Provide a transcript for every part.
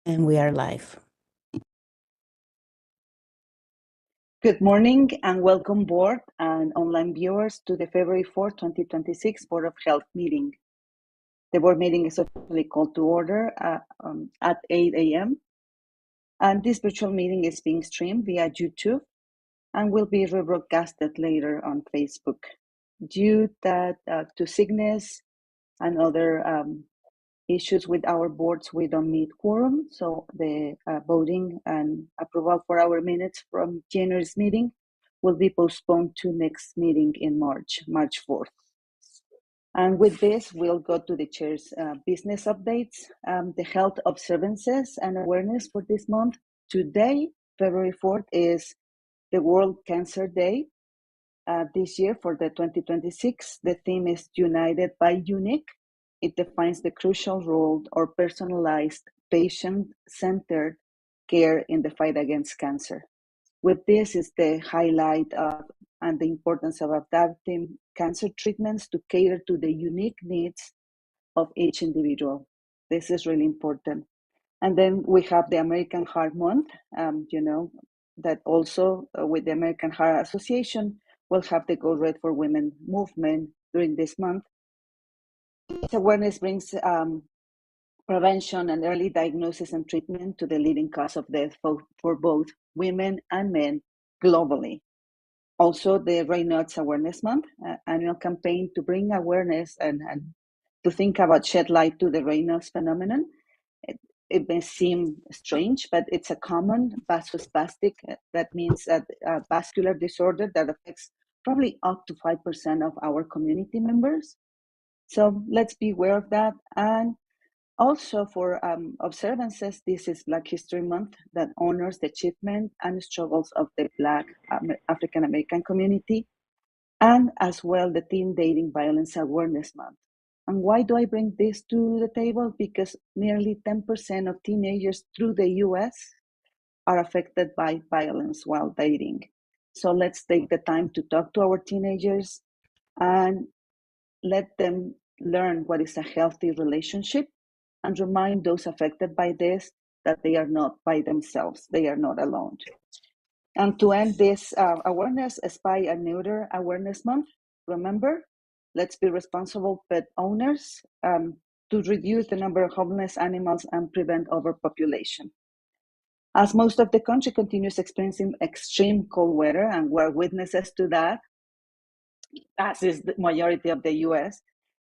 And we are live. Good morning and welcome board and online viewers to the February 4, 2026 Board of Health meeting. The board meeting is officially called to order at 8 a.m. And this virtual meeting is being streamed via YouTube and will be rebroadcasted later on Facebook. Due to sickness and other issues with our boards, we don't meet quorum, so the voting and approval for our minutes from January's meeting will be postponed to next meeting in March 4th. And with this, we'll go to the chair's business updates. The health observances and awareness for this month. Today, February 4th, is the World Cancer Day. This year for the 2026, the theme is United by Unique. It defines the crucial role or personalized, patient-centered care in the fight against cancer. With this is the highlight of and the importance of adapting cancer treatments to cater to the unique needs of each individual. This is really important. And then we have the American Heart Month, that also with the American Heart Association, we'll have the Go Red for Women movement during this month. This awareness brings prevention and early diagnosis and treatment to the leading cause of death for both women and men globally. Also, the Raynaud's Awareness Month, annual campaign to bring awareness and to think about shed light to the Raynaud's phenomenon. It may seem strange, but it's a common vasospastic. That means a vascular disorder that affects probably up to 5% of our community members. So let's be aware of that. And also for observances, this is Black History Month that honors the achievement and struggles of the Black African American community, and as well the Teen Dating Violence Awareness Month. And why do I bring this to the table? Because nearly 10% of teenagers through the US are affected by violence while dating. So let's take the time to talk to our teenagers and let them learn what is a healthy relationship and remind those affected by this that they are not by themselves, they are not alone. And to end this awareness, Spay and Neuter Awareness Month, remember, let's be responsible pet owners to reduce the number of homeless animals and prevent overpopulation. As most of the country continues experiencing extreme cold weather, and we're witnesses to that, as is the majority of the US,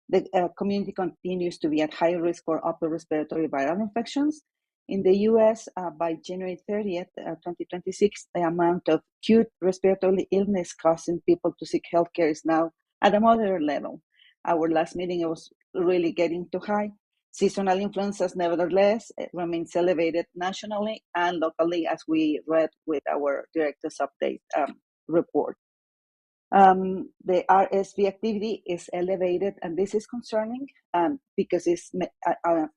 the community continues to be at high risk for upper respiratory viral infections. In the US, by January 30th, 2026, the amount of acute respiratory illness causing people to seek healthcare is now at a moderate level. Our last meeting, it was really getting too high. Seasonal influenzas, nevertheless, remains elevated nationally and locally, as we read with our director's update report. The RSV activity is elevated, and this is concerning because it's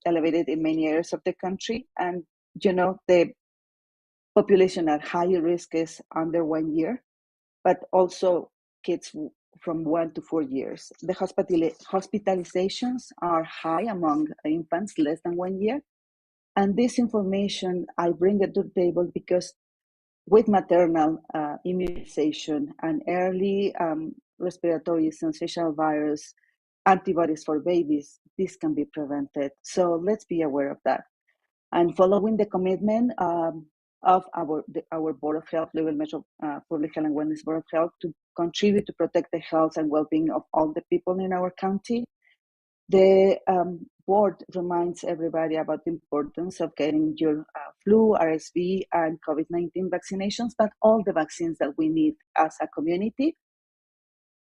elevated in many areas of the country. And, the population at higher risk is under 1 year, but also kids from 1 to 4 years. The hospitalizations are high among infants less than 1 year. And this information, I bring it to the table because with maternal immunization and early respiratory syncytial virus antibodies for babies, this can be prevented. So let's be aware of that. And following the commitment of our Board of Health, Louisville Metro Public Health and Wellness Board of Health, to contribute to protect the health and well-being of all the people in our county, the board reminds everybody about the importance of getting your flu, RSV, and COVID-19 vaccinations, but all the vaccines that we need as a community.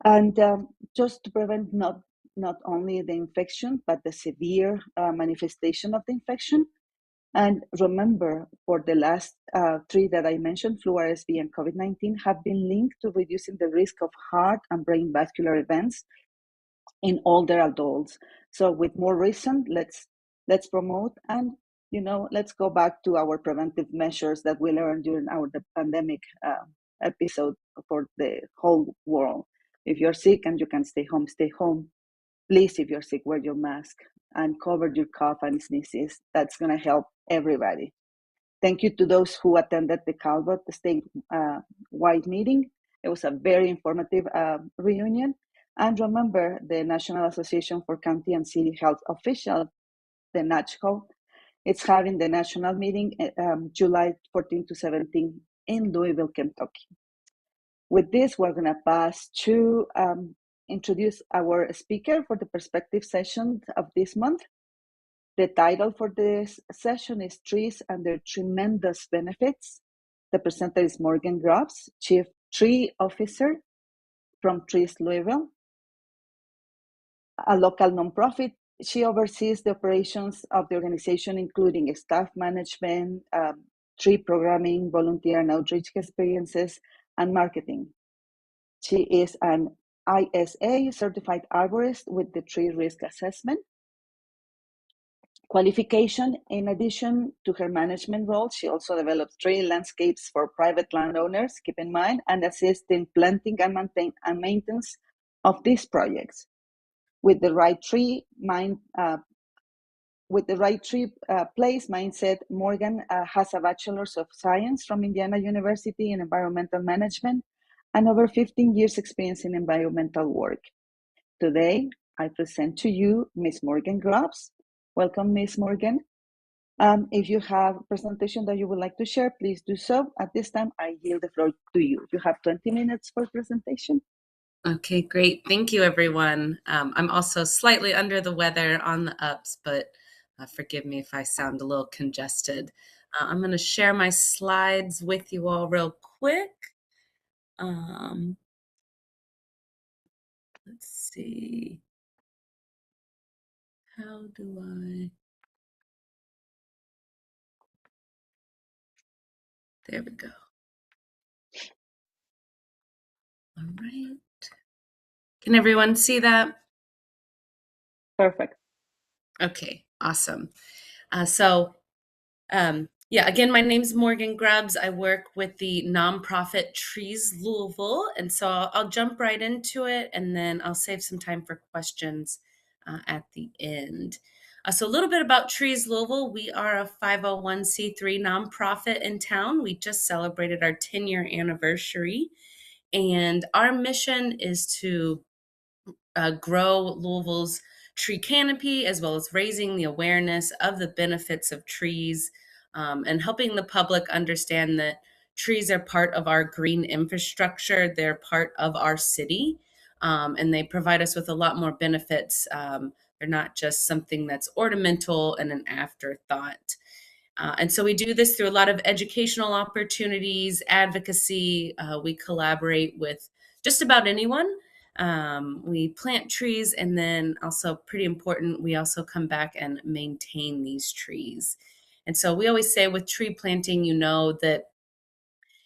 And just to prevent not only the infection, but the severe manifestation of the infection. And remember, for the last three that I mentioned, flu, RSV, and COVID-19 have been linked to reducing the risk of heart and brain vascular events in older adults. So with more reason, let's promote and let's go back to our preventive measures that we learned during the pandemic episode for the whole world. If you're sick and you can stay home, stay home. Please, if you're sick, wear your mask and cover your cough and sneezes. That's going to help everybody. Thank you to those who attended the Calvert statewide meeting. It was a very informative reunion. And remember, the National Association for County and City Health Officials, the NACHO, it's having the national meeting July 14 to 17 in Louisville, Kentucky. With this, we're going to pass to introduce our speaker for the perspective session of this month. The title for this session is Trees and Their Tremendous Benefits. The presenter is Morgan Grubbs, Chief Tree Officer from Trees Louisville, a local nonprofit. She oversees the operations of the organization, including staff management, tree programming, volunteer and outreach experiences, and marketing. She is an ISA certified arborist with the tree risk assessment qualification. In addition to her management role, she also develops tree landscapes for private landowners, keep in mind, and assists in planting and maintenance of these projects. With the right tree place mindset, Morgan has a Bachelor's of Science from Indiana University in Environmental Management and over 15 years experience in environmental work. Today, I present to you Ms. Morgan Grubbs. Welcome, Ms. Morgan. If you have a presentation that you would like to share, please do so. At this time, I yield the floor to you. You have 20 minutes for presentation. Okay, great. Thank you, everyone. I'm also slightly under the weather on the ups, but forgive me if I sound a little congested. I'm going to share my slides with you all real quick. Let's see. How do I? There we go. All right. Can everyone see that? Perfect. Okay, awesome. Yeah, again, my name's Morgan Grubbs. I work with the nonprofit Trees Louisville. And so I'll jump right into it, and then I'll save some time for questions at the end. So a little bit about Trees Louisville. We are a 501c3 nonprofit in town. We just celebrated our 10-year anniversary. And our mission is to grow Louisville's tree canopy, as well as raising the awareness of the benefits of trees and helping the public understand that trees are part of our green infrastructure. They're part of our city, and they provide us with a lot more benefits. They're not just something that's ornamental and an afterthought. And so we do this through a lot of educational opportunities, advocacy. We collaborate with just about anyone. We plant trees, and then also pretty important, we also come back and maintain these trees. And so we always say with tree planting, you know that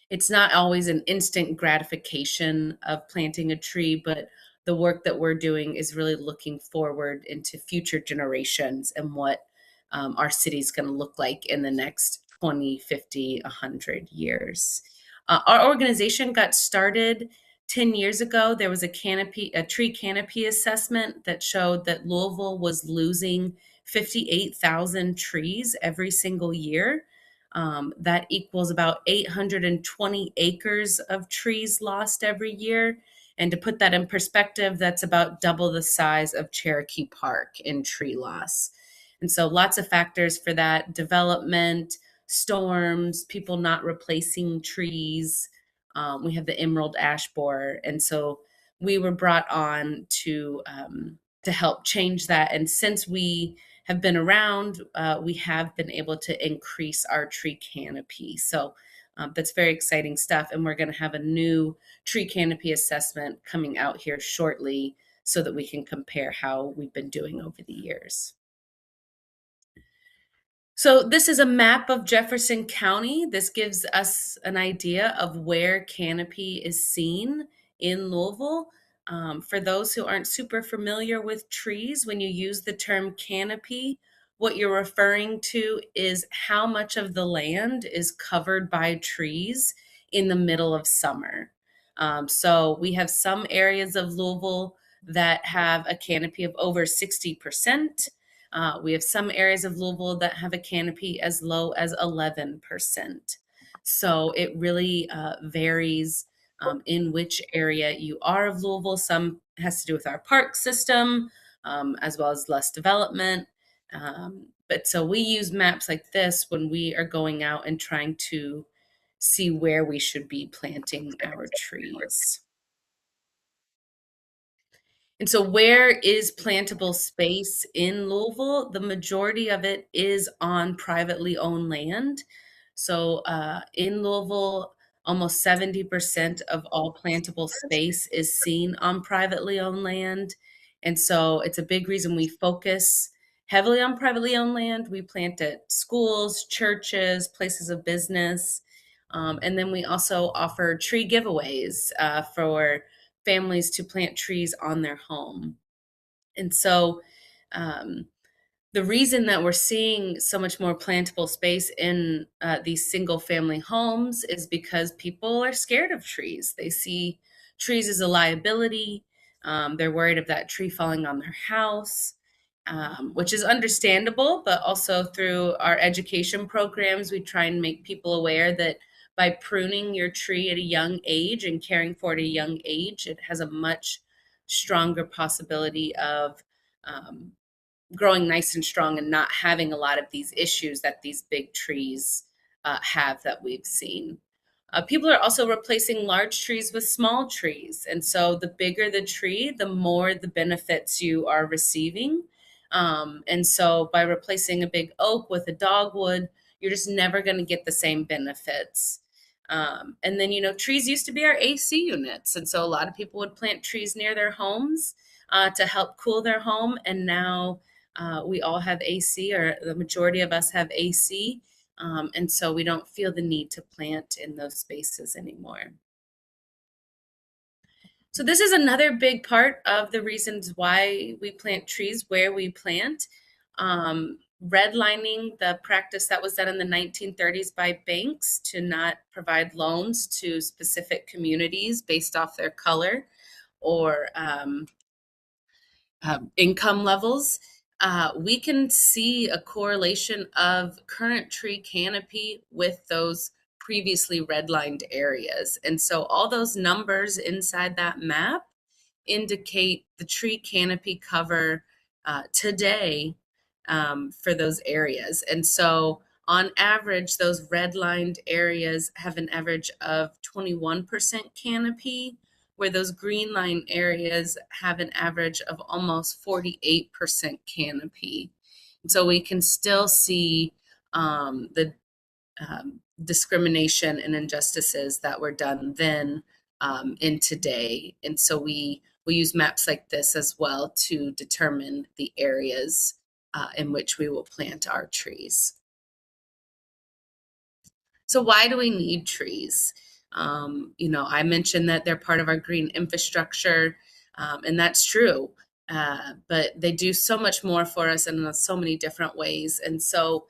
it's not always an instant gratification of planting a tree, but the work that we're doing is really looking forward into future generations and what our city is going to look like in the next 20, 50, 100 years. Our organization got started 10 years ago. There was a tree canopy assessment that showed that Louisville was losing 58,000 trees every single year. That equals about 820 acres of trees lost every year. And to put that in perspective, that's about double the size of Cherokee Park in tree loss. And so lots of factors for that: development, storms, people not replacing trees. We have the emerald ash borer. And so we were brought on to help change that. And since we have been around, we have been able to increase our tree canopy. So that's very exciting stuff. And we're going to have a new tree canopy assessment coming out here shortly so that we can compare how we've been doing over the years. So this is a map of Jefferson County. This gives us an idea of where canopy is seen in Louisville. For those who aren't super familiar with trees, when you use the term canopy, what you're referring to is how much of the land is covered by trees in the middle of summer. So we have some areas of Louisville that have a canopy of over 60%. We have some areas of Louisville that have a canopy as low as 11%. So it really varies in which area you are of Louisville. Some has to do with our park system, as well as less development. But so we use maps like this when we are going out and trying to see where we should be planting our trees. And so, where is plantable space in Louisville? The majority of it is on privately owned land. So, in Louisville, almost 70% of all plantable space is seen on privately owned land. And so, it's a big reason we focus heavily on privately owned land. We plant at schools, churches, places of business. And then we also offer tree giveaways for families to plant trees on their home. And so um, the reason that we're seeing so much more plantable space in these single family homes is because people are scared of trees. They see trees as a liability. They're worried of that tree falling on their house, which is understandable, but also through our education programs, we try and make people aware that by pruning your tree at a young age and caring for it at a young age, it has a much stronger possibility of growing nice and strong and not having a lot of these issues that these big trees have that we've seen. People are also replacing large trees with small trees. And so the bigger the tree, the more the benefits you are receiving. And so by replacing a big oak with a dogwood, you're just never going to get the same benefits. And then, trees used to be our AC units. And so a lot of people would plant trees near their homes to help cool their home. And now we all have AC, or the majority of us have AC. And so we don't feel the need to plant in those spaces anymore. So this is another big part of the reasons why we plant trees where we plant. Redlining, the practice that was done in the 1930s by banks to not provide loans to specific communities based off their color or income levels, we can see a correlation of current tree canopy with those previously redlined areas. And so all those numbers inside that map indicate the tree canopy cover today for those areas. And so on average, those redlined areas have an average of 21% canopy, where those green line areas have an average of almost 48% canopy. And so we can still see the discrimination and injustices that were done then in today. And so we use maps like this as well to determine the areas in which we will plant our trees. So why do we need trees? I mentioned that they're part of our green infrastructure, and that's true. But they do so much more for us in so many different ways. And so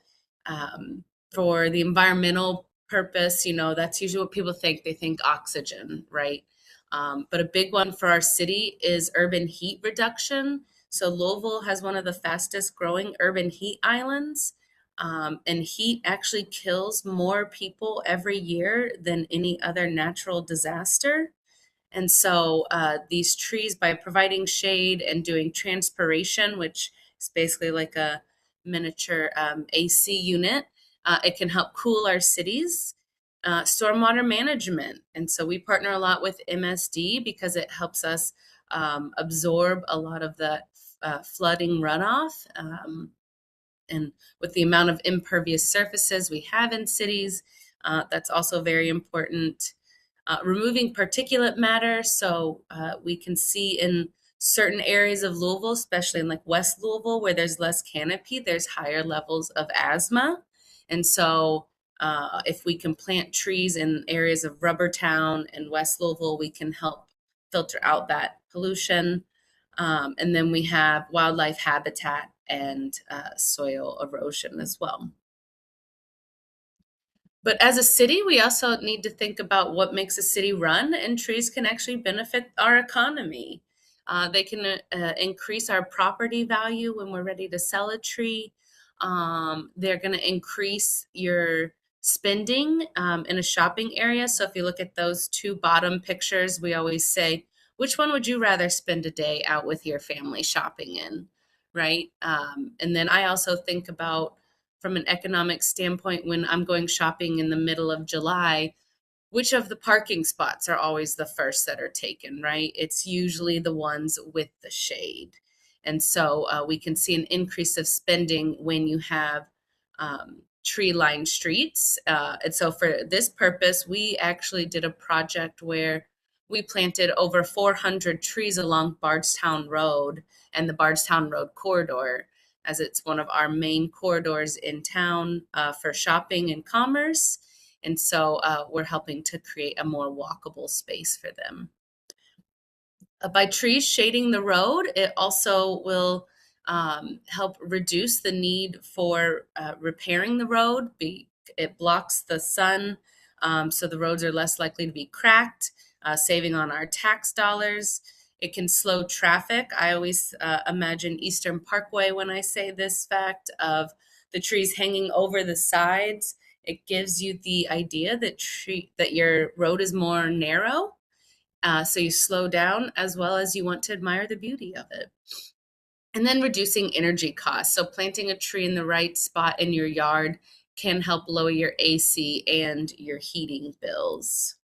for the environmental purpose, that's usually what people think. They think oxygen, right? But a big one for our city is urban heat reduction. So Louisville has one of the fastest growing urban heat islands. And heat actually kills more people every year than any other natural disaster. And so these trees, by providing shade and doing transpiration, which is basically like a miniature AC unit, it can help cool our cities. Stormwater management. And so we partner a lot with MSD because it helps us absorb a lot of the flooding runoff. And with the amount of impervious surfaces we have in cities, that's also very important. Removing particulate matter. So we can see in certain areas of Louisville, especially in like West Louisville, where there's less canopy, there's higher levels of asthma. And so if we can plant trees in areas of Rubbertown and West Louisville, we can help filter out that pollution. And then we have wildlife habitat and soil erosion as well. But as a city, we also need to think about what makes a city run, and trees can actually benefit our economy. They can increase our property value when we're ready to sell a tree. They're going to increase your spending in a shopping area. So if you look at those two bottom pictures, we always say, which one would you rather spend a day out with your family shopping in, right? And then I also think about from an economic standpoint, when I'm going shopping in the middle of July, which of the parking spots are always the first that are taken, right? It's usually the ones with the shade. And so we can see an increase of spending when you have tree-lined streets. And so for this purpose, we actually did a project where we planted over 400 trees along Bardstown Road and the Bardstown Road corridor, as it's one of our main corridors in town for shopping and commerce. And so we're helping to create a more walkable space for them. By trees shading the road, it also will help reduce the need for repairing the road. It blocks the sun, so the roads are less likely to be cracked, saving on our tax dollars. It can slow traffic. I always imagine Eastern Parkway when I say this fact of the trees hanging over the sides. It gives you the idea that your road is more narrow, so you slow down as well as you want to admire the beauty of it. And then reducing energy costs. So planting a tree in the right spot in your yard can help lower your AC and your heating bills.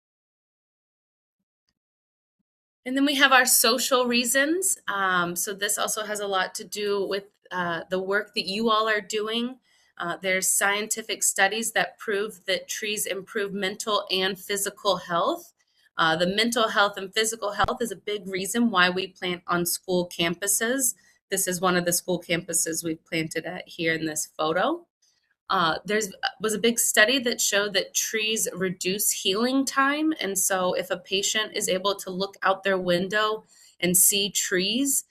And then we have our social reasons. So this also has a lot to do with the work that you all are doing. There's scientific studies that prove that trees improve mental and physical health. The mental health and physical health is a big reason why we plant on school campuses. This is one of the school campuses we've planted at here in this photo. There was a big study that showed that trees reduce healing time. And so if a patient is able to look out their window and see trees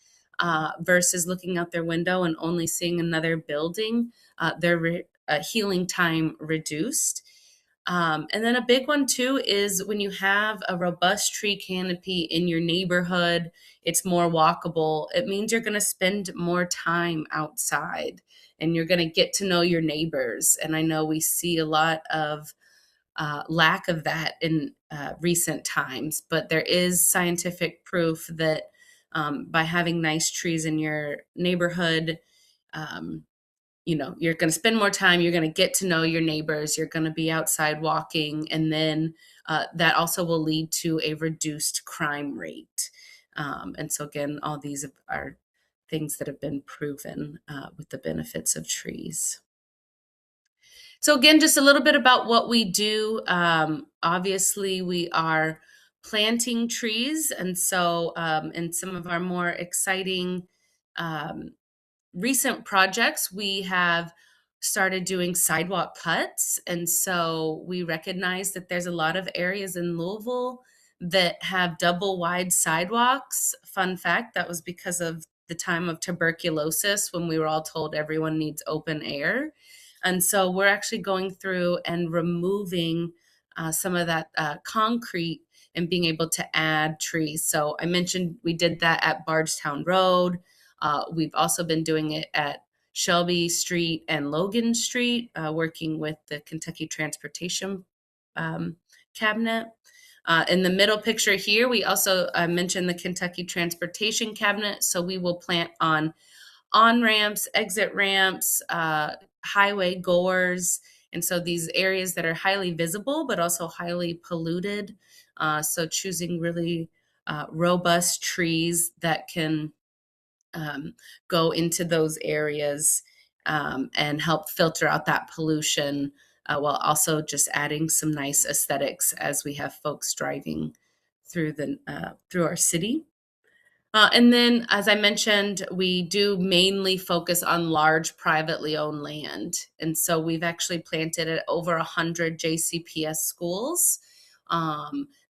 versus looking out their window and only seeing another building, their healing time reduced. And then a big one too is when you have a robust tree canopy in your neighborhood, it's more walkable. It means you're going to spend more time outside and you're going to get to know your neighbors. And I know we see a lot of lack of that in recent times, but there is scientific proof that by having nice trees in your neighborhood, you're going to spend more time, you're going to get to know your neighbors, you're going to be outside walking, and then that also will lead to a reduced crime rate. And so again, all these are things that have been proven with the benefits of trees. So again, just a little bit about what we do. Obviously, we are planting trees, and so in some of our more exciting recent projects, we have started doing sidewalk cuts. And so we recognize that there's a lot of areas in Louisville that have double wide sidewalks. Fun fact, that was because of the time of tuberculosis when we were all told everyone needs open air. And so we're actually going through and removing some of that concrete and being able to add trees. So I mentioned we did that at Bardstown Road. We've also been doing it at Shelby Street and Logan Street, working with the Kentucky Transportation Cabinet. In the middle picture here, we also mentioned the Kentucky Transportation Cabinet. So we will plant on ramps, exit ramps, highway goers. And so these areas that are highly visible, but also highly polluted. So choosing really robust trees that can go into those areas and help filter out that pollution while also just adding some nice aesthetics as we have folks driving through our city. And then, as I mentioned, we do mainly focus on large privately owned land. And so we've actually planted at over 100 JCPS schools.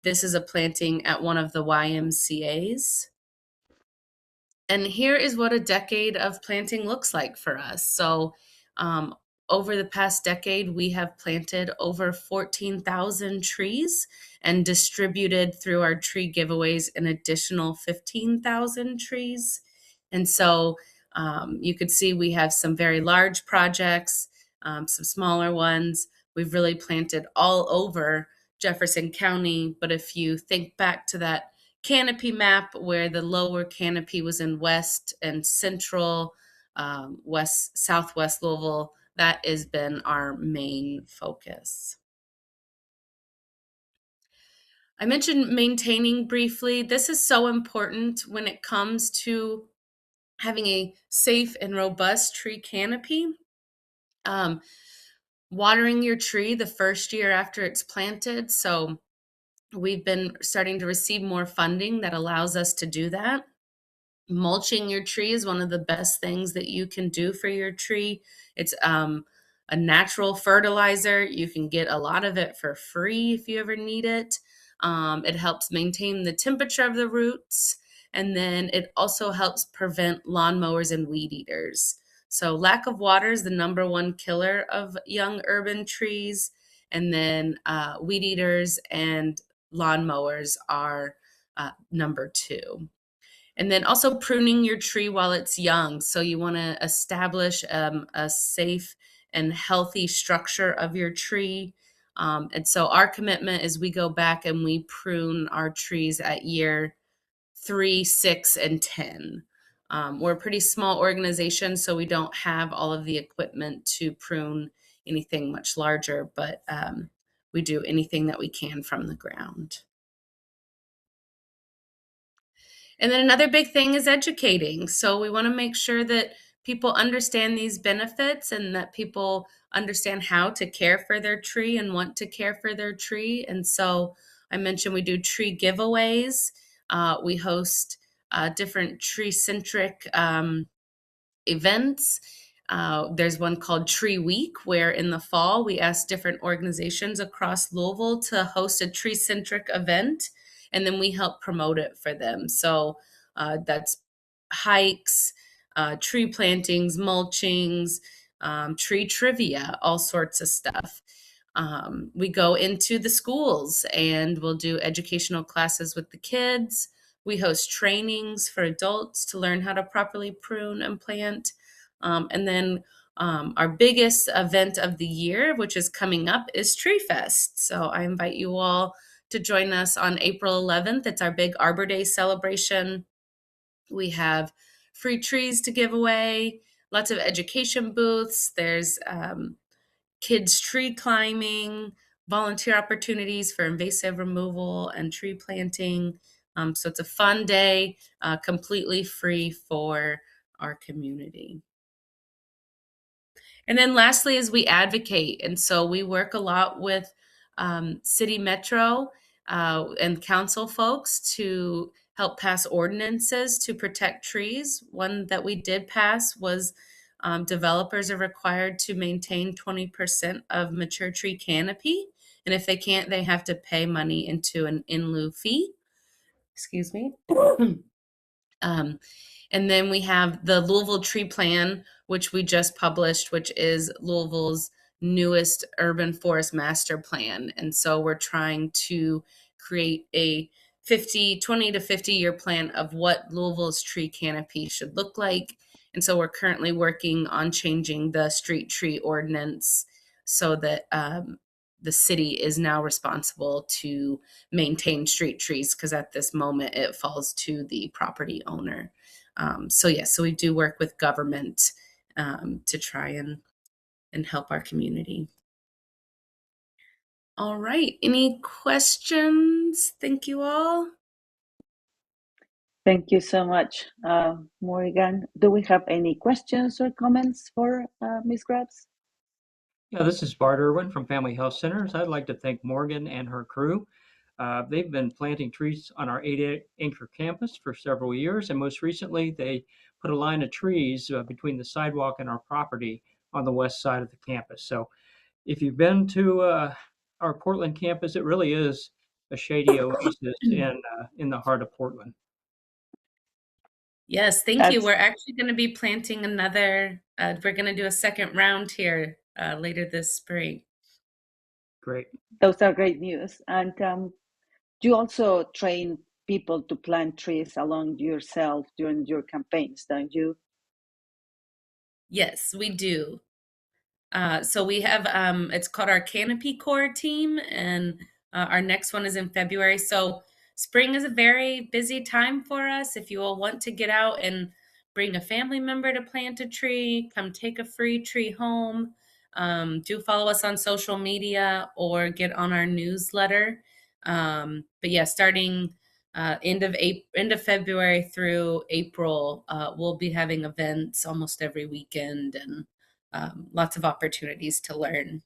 This is a planting at one of the YMCAs. And here is what a decade of planting looks like for us. So over the past decade, we have planted over 14,000 trees and distributed through our tree giveaways an additional 15,000 trees. And so you could see we have some very large projects, some smaller ones. We've really planted all over Jefferson County. But if you think back to that canopy map where the lower canopy was in west and central, west, southwest Louisville, that has been our main focus. I mentioned maintaining briefly. This is so important when it comes to having a safe and robust tree canopy. Watering your tree the first year after it's planted. So we've been starting to receive more funding that allows us to do that. Mulching your tree is one of the best things that you can do for your tree. It's a natural fertilizer. You can get a lot of it for free if you ever need it. It helps maintain the temperature of the roots, and then it also helps prevent lawnmowers and weed eaters. So lack of water is the number one killer of young urban trees, and then weed eaters and lawnmowers are number two. And then also pruning your tree while it's young. So you want to establish a safe and healthy structure of your tree. And so our commitment is we go back and we prune our trees at year 3, 6, and 10. We're a pretty small organization, so we don't have all of the equipment to prune anything much larger, but we do anything that we can from the ground. And then another big thing is educating. So we want to make sure that people understand these benefits and that people understand how to care for their tree and want to care for their tree. And so I mentioned we do tree giveaways. We host different tree-centric events. There's one called Tree Week, where in the fall we ask different organizations across Louisville to host a tree-centric event, and then we help promote it for them. So that's hikes, tree plantings, mulchings, tree trivia, all sorts of stuff. We go into the schools and we'll do educational classes with the kids. We host trainings for adults to learn how to properly prune and plant. And then our biggest event of the year, which is coming up, is Tree Fest. So I invite you all to join us on April 11th. It's our big Arbor Day celebration. We have free trees to give away, lots of education booths. There's kids tree climbing, volunteer opportunities for invasive removal and tree planting. So it's a fun day, completely free for our community. And then lastly is we advocate. And so we work a lot with City Metro and council folks to help pass ordinances to protect trees. One that we did pass was developers are required to maintain 20% of mature tree canopy. And if they can't, they have to pay money into an in lieu fee. Excuse me. And then we have the Louisville Tree Plan, which we just published, which is Louisville's newest urban forest master plan. And so we're trying to create a 20 to 50 year plan of what Louisville's tree canopy should look like. And so we're currently working on changing the street tree ordinance so that the city is now responsible to maintain street trees, because at this moment it falls to the property owner. So we do work with government to try and help our community. All right, any questions? Thank you all. Thank you so much, Morgan. Do we have any questions or comments for Ms. Grubbs? Yeah, this is Bart Irwin from Family Health Centers. I'd like to thank Morgan and her crew. They've been planting trees on our 8-acre campus for several years, and most recently they put a line of trees between the sidewalk and our property on the west side of the campus. So if you've been to our Portland campus, it really is a shady oasis in the heart of Portland. Yes, thank you. We're actually going to be planting another, we're going to do a second round here later this spring. Great. Those are great news. And you also train people to plant trees along yourself during your campaigns, don't you? Yes, we do. So we have it's called our Canopy Corps team, and our next one is in February. So spring is a very busy time for us. If you all want to get out and bring a family member to plant a tree, come take a free tree home. Do follow us on social media or get on our newsletter. But yeah, starting end of February through April, we'll be having events almost every weekend and lots of opportunities to learn.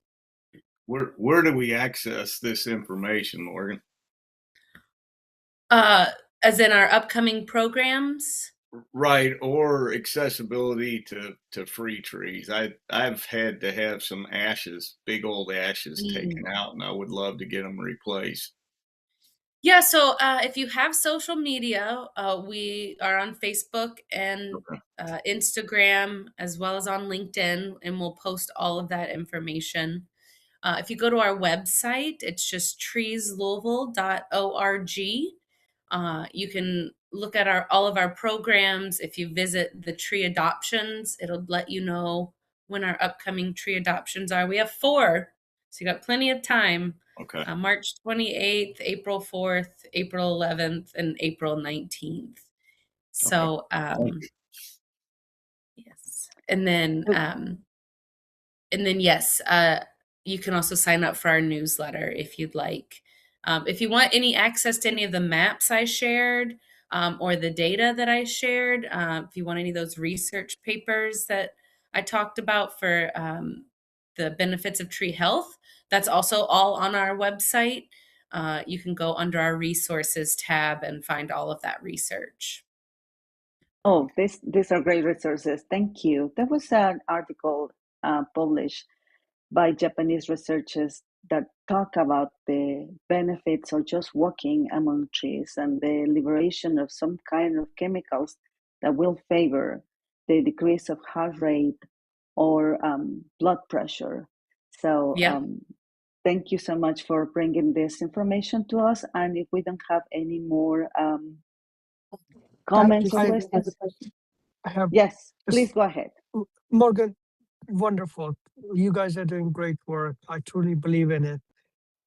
Where do we access this information, Morgan? Uh, as in our upcoming programs. Right, or accessibility to free trees. I've had to have some ashes, big old ashes taken out, and I would love to get them replaced. Yeah, so if you have social media, we are on Facebook and Okay. Instagram as well as on LinkedIn, and we'll post all of that information. If you go to our website, it's just treeslouisville.org. You can look at all of our programs. If you visit the tree adoptions, it'll let you know when our upcoming tree adoptions are. We have 4, so you got plenty of time. Okay. March 28th, April 4th, April 11th, and April 19th. So, yes. And then yes, you can also sign up for our newsletter if you'd like. If you want any access to any of the maps I shared or the data that I shared, if you want any of those research papers that I talked about for the benefits of tree health, that's also all on our website. You can go under our resources tab and find all of that research. Oh, these are great resources. Thank you. There was an article published by Japanese researchers that talk about the benefits of just walking among trees and the liberation of some kind of chemicals that will favor the decrease of heart rate or blood pressure. So Yeah. thank you so much for bringing this information to us. And if we don't have any more comments or questions, I have yes, please just go ahead. Morgan, wonderful. You guys are doing great work. I truly believe in it.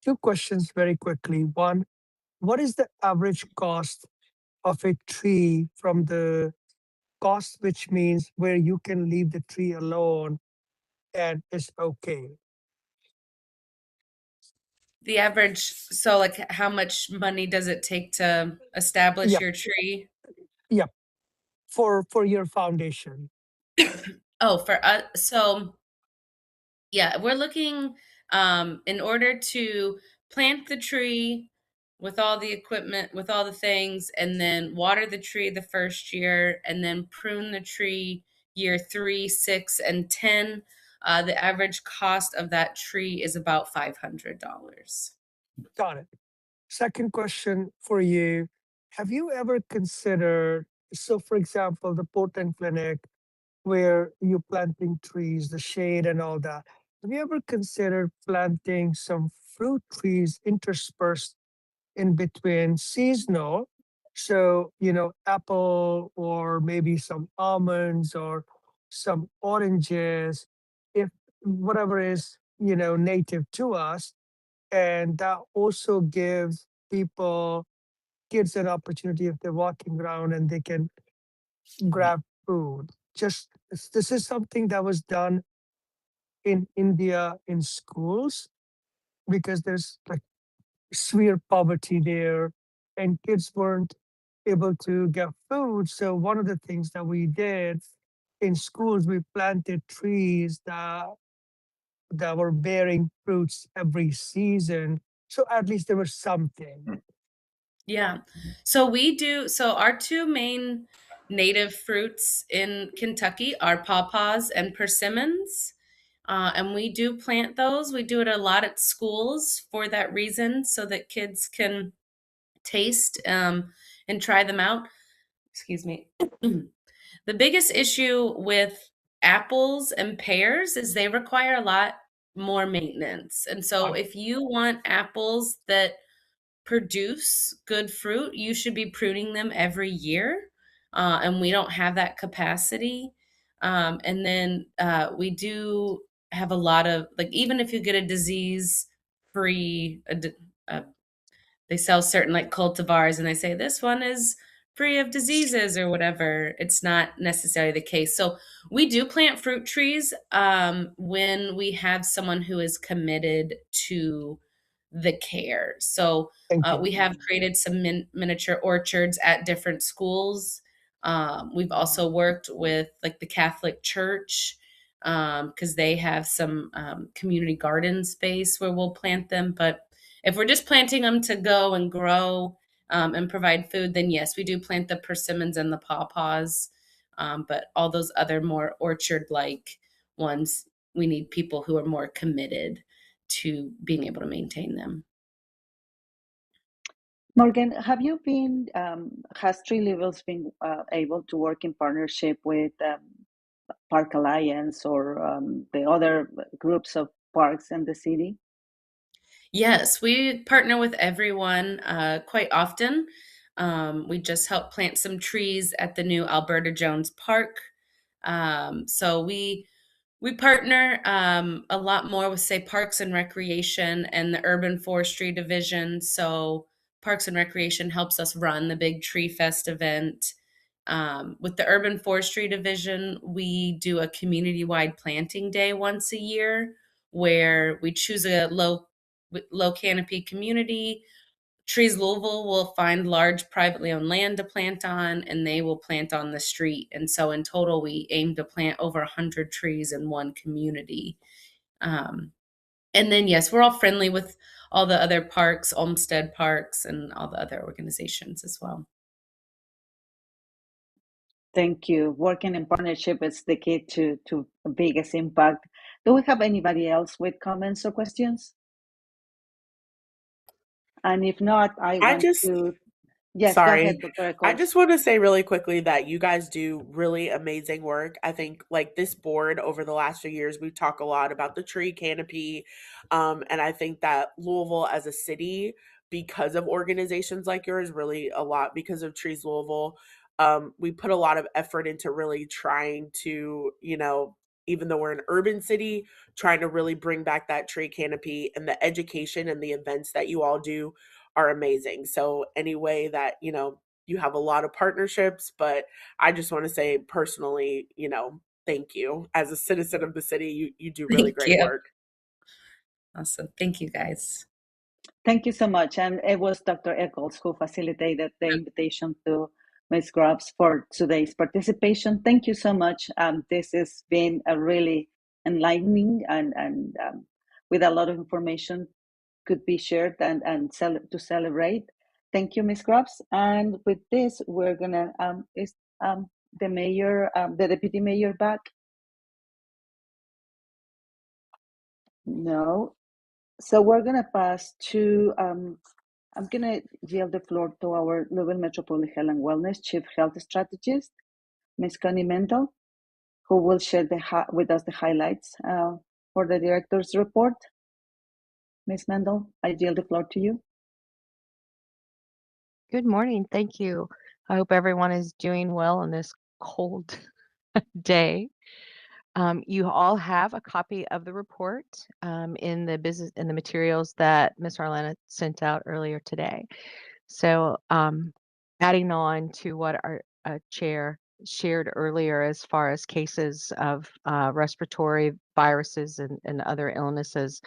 2 questions very quickly. One, what is the average cost of a tree from the cost, which means where you can leave the tree alone and it's okay? The average, so like how much money does it take to establish Yep, your tree? yep. For your foundation. Oh, for us, so yeah, we're looking in order to plant the tree with all the equipment, with all the things, and then water the tree the first year, and then prune the tree year 3, 6, and 10. The average cost of that tree is about $500. Got it. Second question for you. Have you ever considered, so for example, the Portland Clinic, where you're planting trees, the shade and all that. Have you ever considered planting some fruit trees interspersed in between seasonal? So, apple or maybe some almonds or some oranges, if whatever is, native to us. And that also gives kids an opportunity if they're walking around and they can grab food. This is something that was done in India in schools because there's like severe poverty there and kids weren't able to get food. So one of the things that we did in schools, we planted trees that were bearing fruits every season. So at least there was something. Yeah. So our 2 main native fruits in Kentucky are pawpaws and persimmons. And we do plant those. We do it a lot at schools for that reason, so that kids can taste and try them out. Excuse me. The biggest issue with apples and pears is they require a lot more maintenance. And so if you want apples that produce good fruit, you should be pruning them every year. And we don't have that capacity. And then we do have a lot of, like, even if you get a disease free, they sell certain like cultivars and they say this one is free of diseases or whatever. It's not necessarily the case. So we do plant fruit trees when we have someone who is committed to the care. So Thank you. we have created some miniature orchards at different schools. We've also worked with like the Catholic Church because they have some community garden space where we'll plant them. But if we're just planting them to go and grow and provide food, then yes, we do plant the persimmons and the pawpaws. But all those other more orchard-like ones, we need people who are more committed to being able to maintain them. Morgan, have you been, has Tree Levels been able to work in partnership with Park Alliance or the other groups of parks in the city? Yes, we partner with everyone quite often. We just helped plant some trees at the new Alberta Jones Park. So we partner a lot more with, say, Parks and Recreation and the Urban Forestry Division. So Parks and Recreation helps us run the big Tree Fest event. With the Urban Forestry Division, we do a community-wide planting day once a year where we choose a low canopy community. Trees Louisville will find large privately owned land to plant on, and they will plant on the street. And so in total, we aim to plant over 100 trees in one community. And then, yes, we're all friendly with all the other parks, Olmsted Parks, and all the other organizations as well. Thank you. Working in partnership is the key to biggest impact. Do we have anybody else with comments or questions? And if not, I want to. Yes, go ahead, Dr. I Eccles. just want to say really quickly that you guys do really amazing work. I think like this board over the last few years, we talk a lot about the tree canopy. And I think that Louisville as a city, because of organizations like yours, really a lot because of Trees Louisville, we put a lot of effort into really trying to, even though we're an urban city, trying to really bring back that tree canopy, and the education and the events that you all do are amazing. So any way that, you have a lot of partnerships, but I just want to say personally, thank you. As a citizen of the city, you do really Thank great you. work. Awesome. Thank you, guys. Thank you so much. And it was Dr. Eccles who facilitated the invitation to Ms. Grubbs for today's participation. Thank you so much. This has been a really enlightening and with a lot of information could be shared and to celebrate. Thank you, Ms. Grubbs. And with this, we're gonna is the mayor, the deputy mayor back? No. So we're gonna pass to I'm gonna yield the floor to our Louisville Metropolitan Health and Wellness Chief Health Strategist, Ms. Connie Mendel, who will share with us the highlights for the director's report. Ms. Mendel, I yield the floor to you. Good morning. Thank you. I hope everyone is doing well on this cold day. You all have a copy of the report in the materials that Ms. Arlana sent out earlier today. So adding on to what our chair shared earlier as far as cases of respiratory viruses and other illnesses,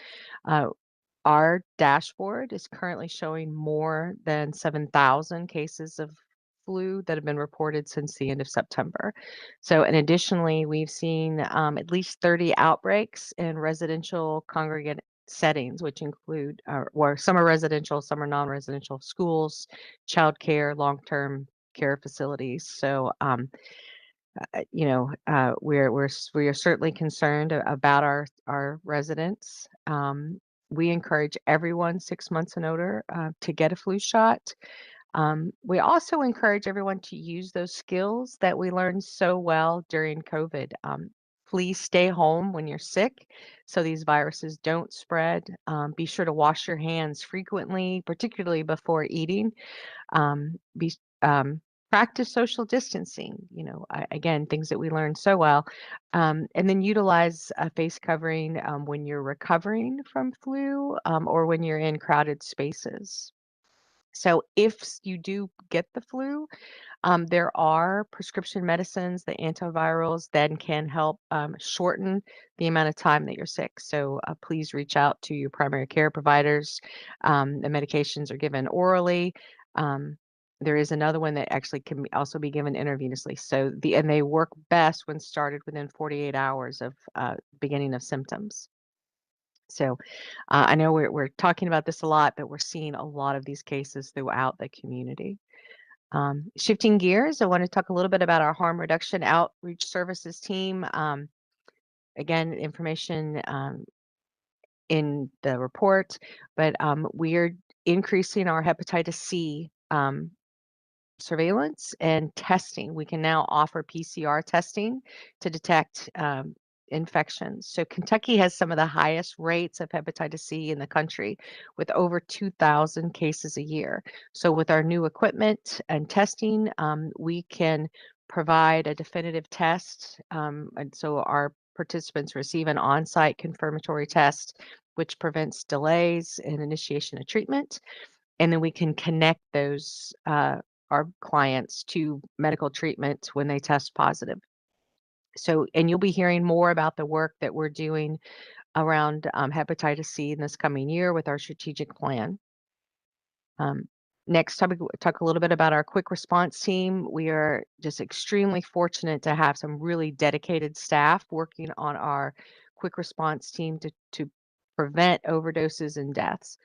our dashboard is currently showing more than 7,000 cases of flu that have been reported since the end of September. So, and additionally, we've seen at least 30 outbreaks in residential congregate settings, which include, or some are residential, some are non-residential schools, childcare, long-term care facilities. So, we are certainly concerned about our residents. We encourage everyone 6 months and older to get a flu shot. We also encourage everyone to use those skills that we learned so well during COVID. Please stay home when you're sick so these viruses don't spread. Be sure to wash your hands frequently, particularly before eating. Be Practice social distancing. Again, things that we learned so well, and then utilize a face covering when you're recovering from flu or when you're in crowded spaces. So if you do get the flu, there are prescription medicines, the antivirals, that can help shorten the amount of time that you're sick. So please reach out to your primary care providers. The medications are given orally. Um, there is another one that actually can also be given intravenously. And they work best when started within 48 hours of beginning of symptoms. So I know we're talking about this a lot, but we're seeing a lot of these cases throughout the community. Shifting gears, I want to talk a little bit about our harm reduction outreach services team. Again, information in the report, but we are increasing our hepatitis C surveillance and testing. We can now offer PCR testing to detect infections. So Kentucky has some of the highest rates of hepatitis C in the country, with over 2,000 cases a year. So with our new equipment and testing, we can provide a definitive test. And so our participants receive an on-site confirmatory test, which prevents delays in initiation of treatment. And then we can connect those our clients to medical treatment when they test positive. So, and you'll be hearing more about the work that we're doing around hepatitis C in this coming year with our strategic plan. Next topic, we'll talk a little bit about our quick response team. We are just extremely fortunate to have some really dedicated staff working on our quick response team to prevent overdoses and deaths.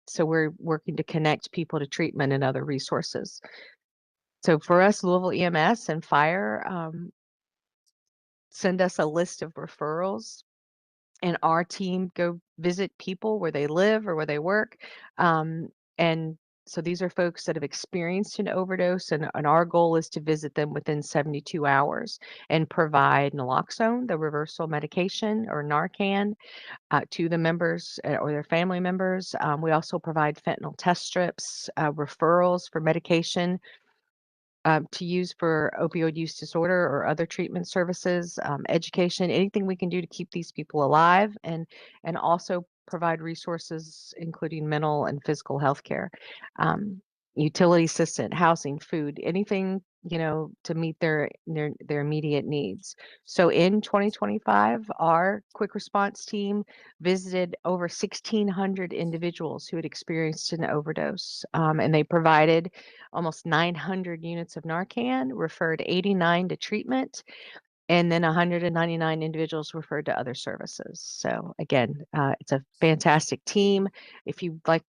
So we're working to connect people to treatment and other resources. So for us, Louisville EMS and fire send us a list of referrals, and our team go visit people where they live or where they work. And so these are folks that have experienced an overdose, and our goal is to visit them within 72 hours and provide naloxone, the reversal medication, or Narcan, to the members or their family members. We also provide fentanyl test strips, referrals for medication to use for opioid use disorder or other treatment services, education, anything we can do to keep these people alive, and also provide resources including mental and physical health care, utility assistant, housing, food, anything to meet their immediate needs. So in 2025, our quick response team visited over 1,600 individuals who had experienced an overdose, and they provided almost 900 units of Narcan, referred 89 to treatment, and then 199 individuals referred to other services. So again, it's a fantastic team. If you'd like,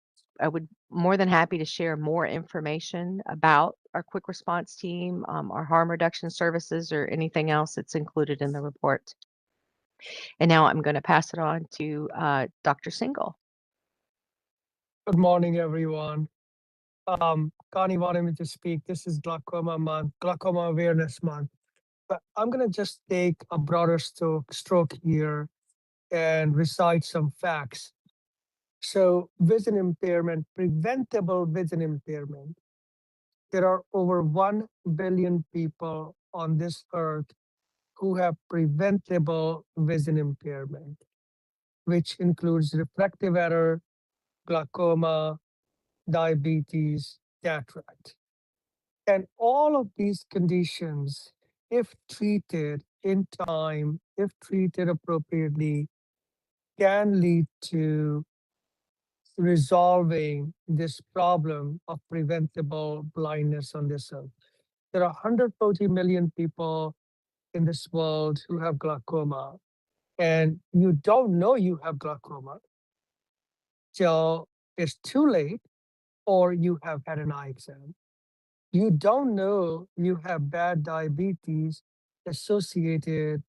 I would more than happy to share more information about our quick response team, our harm reduction services, or anything else that's included in the report. And now I'm going to pass it on to Dr. Single. Good morning, everyone. Connie wanted me to speak. This is Glaucoma Month, Glaucoma Awareness Month. But I'm going to just take a broader stroke here and recite some facts. So, vision impairment, preventable vision impairment. There are over 1 billion people on this earth who have preventable vision impairment, which includes refractive error, glaucoma, diabetes, cataract. And all of these conditions, if treated in time, if treated appropriately, can lead to resolving this problem of preventable blindness on this earth. There are 140 million people in this world who have glaucoma, and you don't know you have glaucoma till it's too late or you have had an eye exam. You don't know you have bad diabetes associated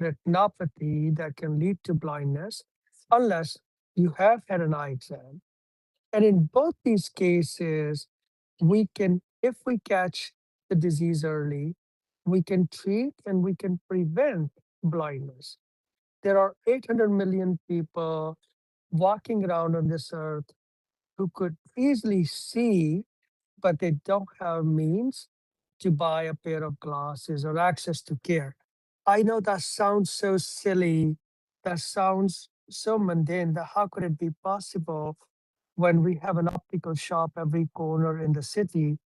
retinopathy that can lead to blindness unless you have had an eye exam. And in both these cases, if we catch the disease early, we can treat and we can prevent blindness. There are 800 million people walking around on this earth who could easily see, but they don't have means to buy a pair of glasses or access to care. I know that sounds so silly. That sounds so mundane. That how could it be possible when we have an optical shop every corner in the city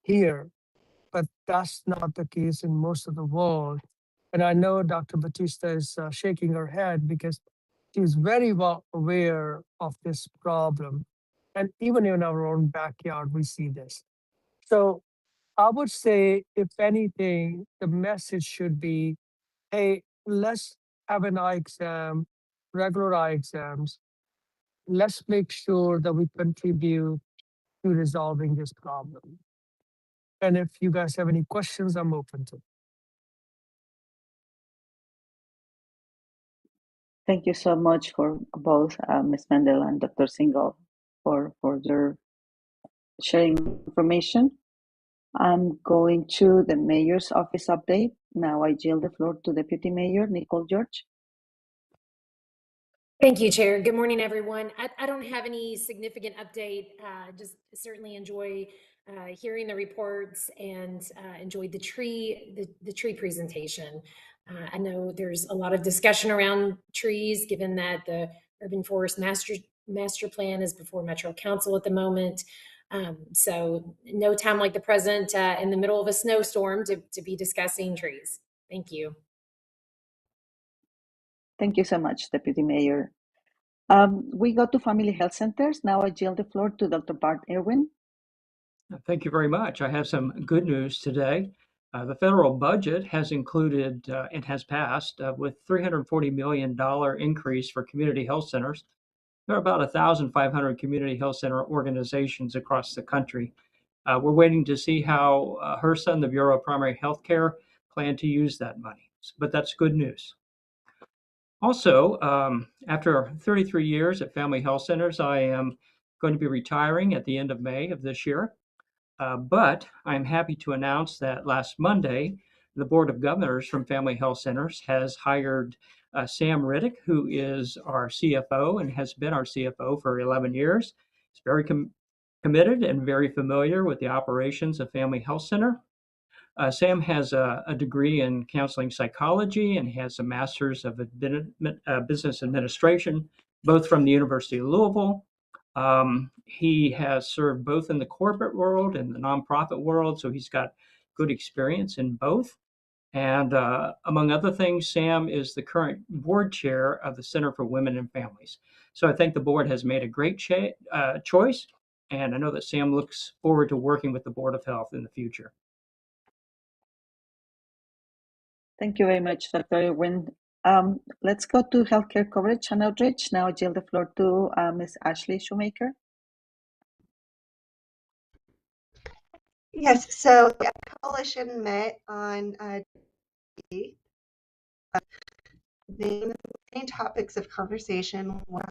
here? But that's not the case in most of the world. And I know Dr. Batista is shaking her head because she's very well aware of this problem. And even in our own backyard, we see this. So I would say, if anything, the message should be, hey, let's have an eye exam, regular eye exams. Let's make sure that we contribute to resolving this problem. And if you guys have any questions, I'm open to. Thank you so much for both Ms. Mendel and Dr. Singhal for your sharing information. I'm going to the mayor's office update. Now I yield the floor to Deputy Mayor Nicole George. Thank you, Chair. Good morning, everyone. I don't have any significant update. Just certainly enjoy hearing the reports and enjoyed the tree presentation. I know there's a lot of discussion around trees, given that the Urban Forest Master Plan is before Metro Council at the moment. So no time like the present in the middle of a snowstorm to be discussing trees. Thank you. Thank you so much, Deputy Mayor. We go to family health centers. Now I yield the floor to Dr. Bart Irwin. Thank you very much. I have some good news today. The federal budget has included and has passed with $340 million increase for community health centers. There are about 1,500 community health center organizations across the country. We're waiting to see how HRSA and the Bureau of Primary Health Care plan to use that money, but that's good news. Also, after 33 years at Family Health Centers, I am going to be retiring at the end of May of this year. But I'm happy to announce that last Monday, the Board of Governors from Family Health Centers has hired Sam Riddick, who is our CFO and has been our CFO for 11 years. He's very committed and very familiar with the operations of Family Health Center. Sam has a degree in counseling psychology and has a master's of business administration, both from the University of Louisville. He has served both in the corporate world and the nonprofit world, so he's got good experience in both. And among other things, Sam is the current board chair of the Center for Women and Families. So I think the board has made a great choice, and I know that Sam looks forward to working with the Board of Health in the future. Thank you very much, Dr. Irwin. Let's go to healthcare coverage and outreach. Now I yield the floor to Ms. Ashley Shoemaker. Yes, so the coalition met on the main topics of conversation were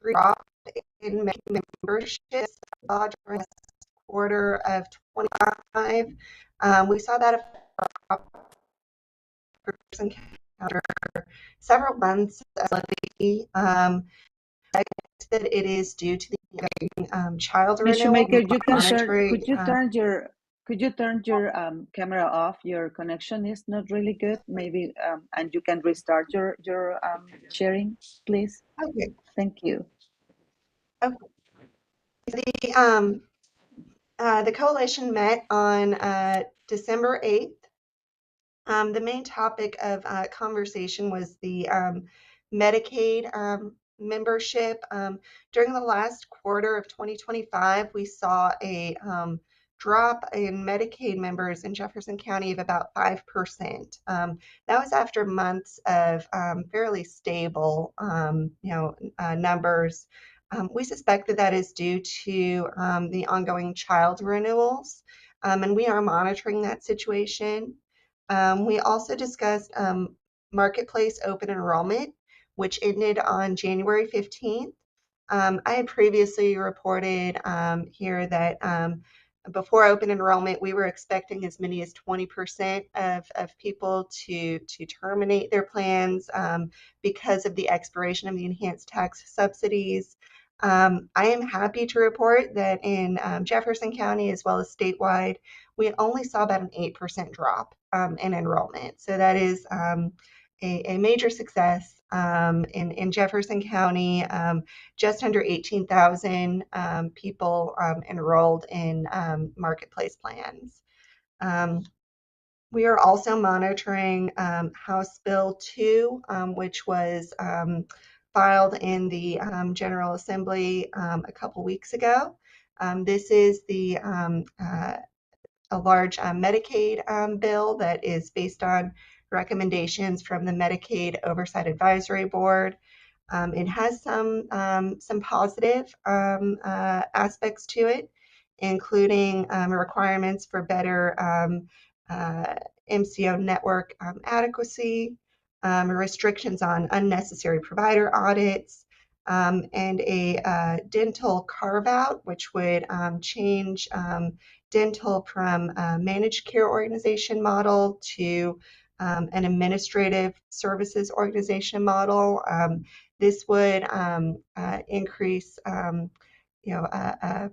drop in membership during the quarter of 25. We saw that person counter several months that it is due to the child Ms. renewal. Shoemaker, you can could you turn your camera off? Your connection is not really good. Maybe and you can restart your sharing, please. Okay. Thank you. Okay. The coalition met on December 8th. The main topic of conversation was the Medicaid membership. During the last quarter of 2025, we saw a drop in Medicaid members in Jefferson County of about 5%. That was after months of fairly stable, numbers. We suspect that is due to the ongoing child renewals, and we are monitoring that situation. We also discussed Marketplace open enrollment, which ended on January 15th. I had previously reported here that before open enrollment, we were expecting as many as 20% of people to terminate their plans because of the expiration of the enhanced tax subsidies. I am happy to report that in Jefferson County as well as statewide, we only saw about an 8% drop in enrollment. So that is a major success in Jefferson County. Just under 18,000 people enrolled in marketplace plans. We are also monitoring House Bill 2, which was filed in the General Assembly a couple weeks ago. This is a large Medicaid bill that is based on recommendations from the Medicaid Oversight Advisory Board. It has some positive aspects to it, including requirements for better MCO network adequacy, restrictions on unnecessary provider audits, and a dental carve-out, which would change dental from a managed care organization model to an administrative services organization model. This would increase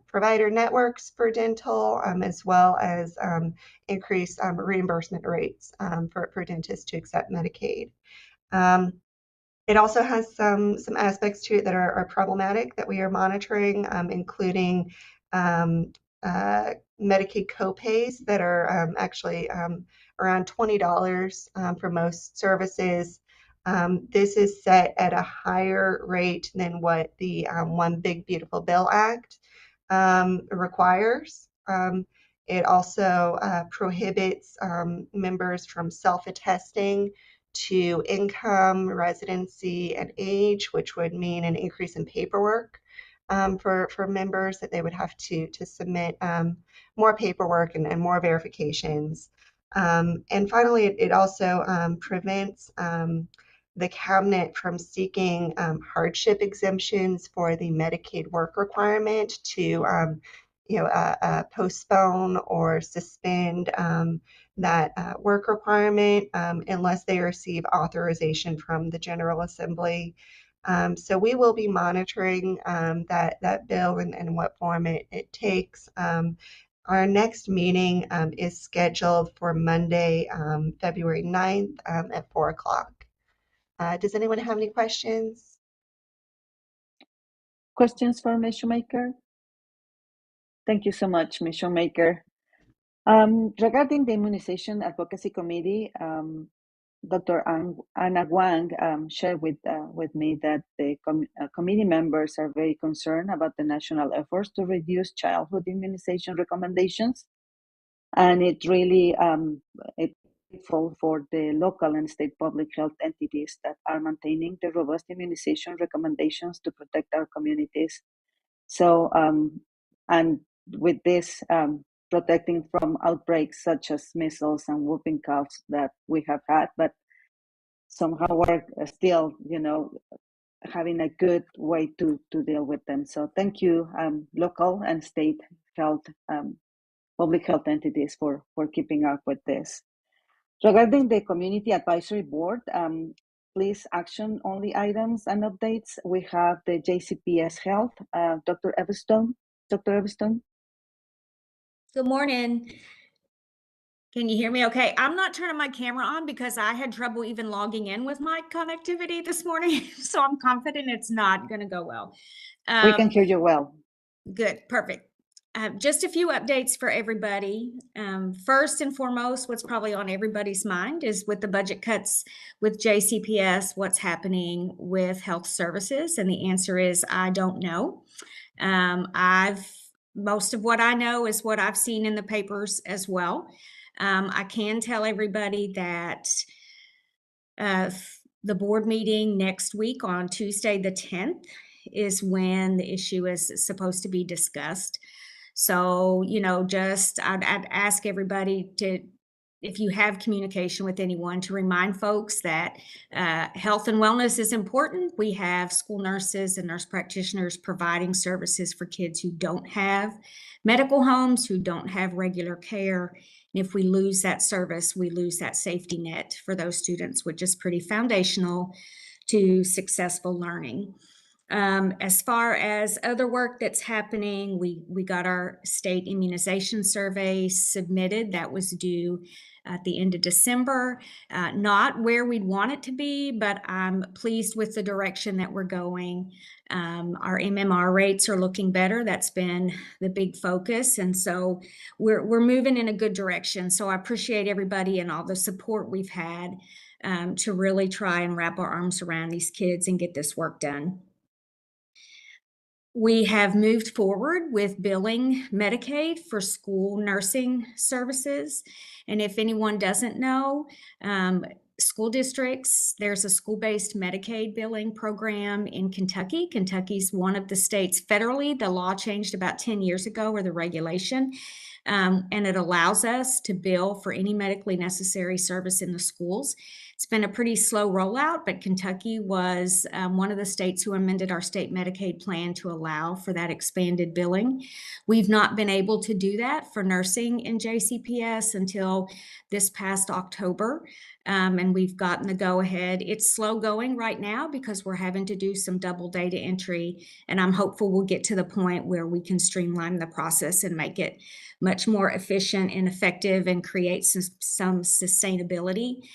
provider networks for dental, as well as increase reimbursement rates for dentists to accept Medicaid. It also has some aspects to it that are problematic that we are monitoring, including Medicaid copays that are actually around $20 for most services. This is set at a higher rate than what the One Big Beautiful Bill Act requires. It also prohibits members from self-attesting to income, residency, and age, which would mean an increase in paperwork for members, that they would have to submit more paperwork and more verifications. And finally, it also prevents the cabinet from seeking hardship exemptions for the Medicaid work requirement to postpone or suspend that work requirement unless they receive authorization from the General Assembly. So we will be monitoring that bill and what form it takes. Our next meeting is scheduled for Monday, February 9th at 4 o'clock. Does anyone have any questions? Questions for Ms. Shoemaker? Thank you so much, Ms. Shoemaker. Regarding the Immunization Advocacy Committee, Dr. Anna Wang shared with me that the committee members are very concerned about the national efforts to reduce childhood immunization recommendations, and it really it's grateful for the local and state public health entities that are maintaining the robust immunization recommendations to protect our communities. So, and with this, protecting from outbreaks such as measles and whooping coughs that we have had, but somehow we're still, having a good way to deal with them. So thank you, local and state health, public health entities for keeping up with this. Regarding the Community Advisory Board, please action only items and updates. We have the JCPS Health, Dr. Everstone. Dr. Everstone. Good morning. Can you hear me okay? I'm not turning my camera on because I had trouble even logging in with my connectivity this morning. So I'm confident it's not going to go well. We can hear you well. Good, perfect. Just a few updates for everybody. First and foremost, what's probably on everybody's mind is with the budget cuts with JCPS, what's happening with health services? And the answer is, I don't know. Most of what I know is what I've seen in the papers as well. I can tell everybody that the board meeting next week on Tuesday the 10th is when the issue is supposed to be discussed. So, I'd ask everybody to if you have communication with anyone, to remind folks that health and wellness is important. We have school nurses and nurse practitioners providing services for kids who don't have medical homes, who don't have regular care. And if we lose that service, we lose that safety net for those students, which is pretty foundational to successful learning. As far as other work that's happening, we got our state immunization survey submitted. That was due at the end of December. Not where we'd want it to be, but I'm pleased with the direction that we're going. Our MMR rates are looking better. That's been the big focus. And so we're moving in a good direction. So I appreciate everybody and all the support we've had to really try and wrap our arms around these kids and get this work done. We have moved forward with billing Medicaid for school nursing services. And if anyone doesn't know, school districts, there's a school-based Medicaid billing program in Kentucky. Kentucky's one of the states federally. The law changed about 10 years ago, or the regulation. And it allows us to bill for any medically necessary service in the schools. It's been a pretty slow rollout, but Kentucky was one of the states who amended our state Medicaid plan to allow for that expanded billing. We've not been able to do that for nursing in JCPS until this past October, and we've gotten the go-ahead. It's slow going right now because we're having to do some double data entry, and I'm hopeful we'll get to the point where we can streamline the process and make it much more efficient and effective and create some sustainability.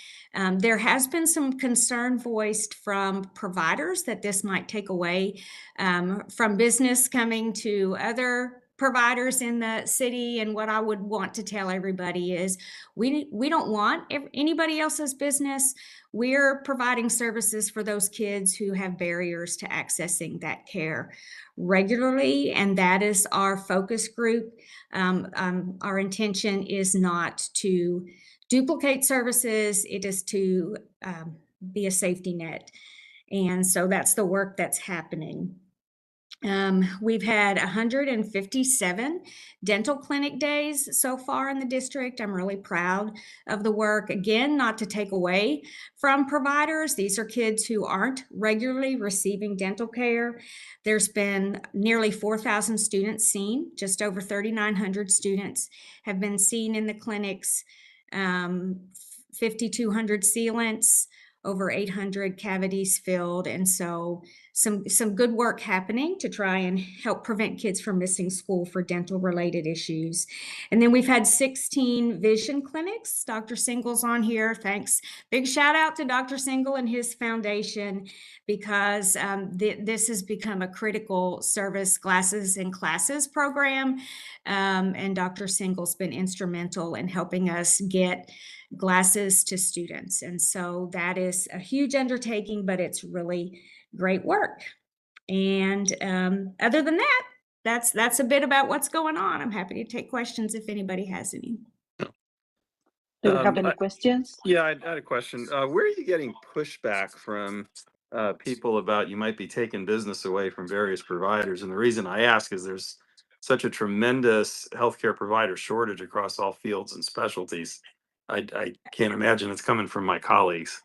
There has been some concern voiced from providers that this might take away from business coming to other providers in the city. And what I would want to tell everybody is we don't want anybody else's business. We're providing services for those kids who have barriers to accessing that care regularly, and that is our focus group. Our intention is not to duplicate services. It is to be a safety net. And so that's the work that's happening. We've had 157 dental clinic days so far in the district. I'm really proud of the work. Again, not to take away from providers. These are kids who aren't regularly receiving dental care. There's been nearly 4,000 students seen. Just over 3,900 students have been seen in the clinics. 5,200 sealants, over 800 cavities filled. And so some good work happening to try and help prevent kids from missing school for dental related issues. And then we've had 16 vision clinics. Dr. Single's on here. Thanks. Big shout out to Dr. Single and his foundation, because this has become a critical service, glasses in classes program. And Dr. Single's been instrumental in helping us get glasses to students. And so that is a huge undertaking, but it's really great work. And other than that, that's a bit about what's going on. I'm happy to take questions if anybody has any. Do we have any questions? Yeah, I had a question. Where are you getting pushback from people about you might be taking business away from various providers? And the reason I ask is there's such a tremendous healthcare provider shortage across all fields and specialties. I can't imagine it's coming from my colleagues.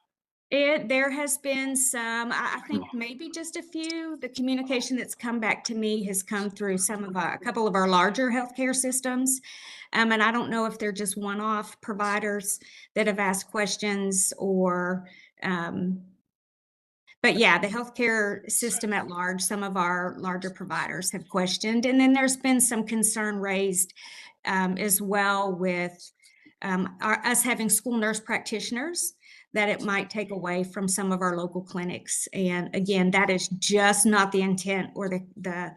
There has been some, I think maybe just a few. The communication that's come back to me has come through a couple of our larger healthcare systems. And I don't know if they're just one-off providers that have asked questions or, but yeah, the healthcare system at large, some of our larger providers have questioned. And then there's been some concern raised as well with us having school nurse practitioners, that it might take away from some of our local clinics. And again, that is just not the intent or the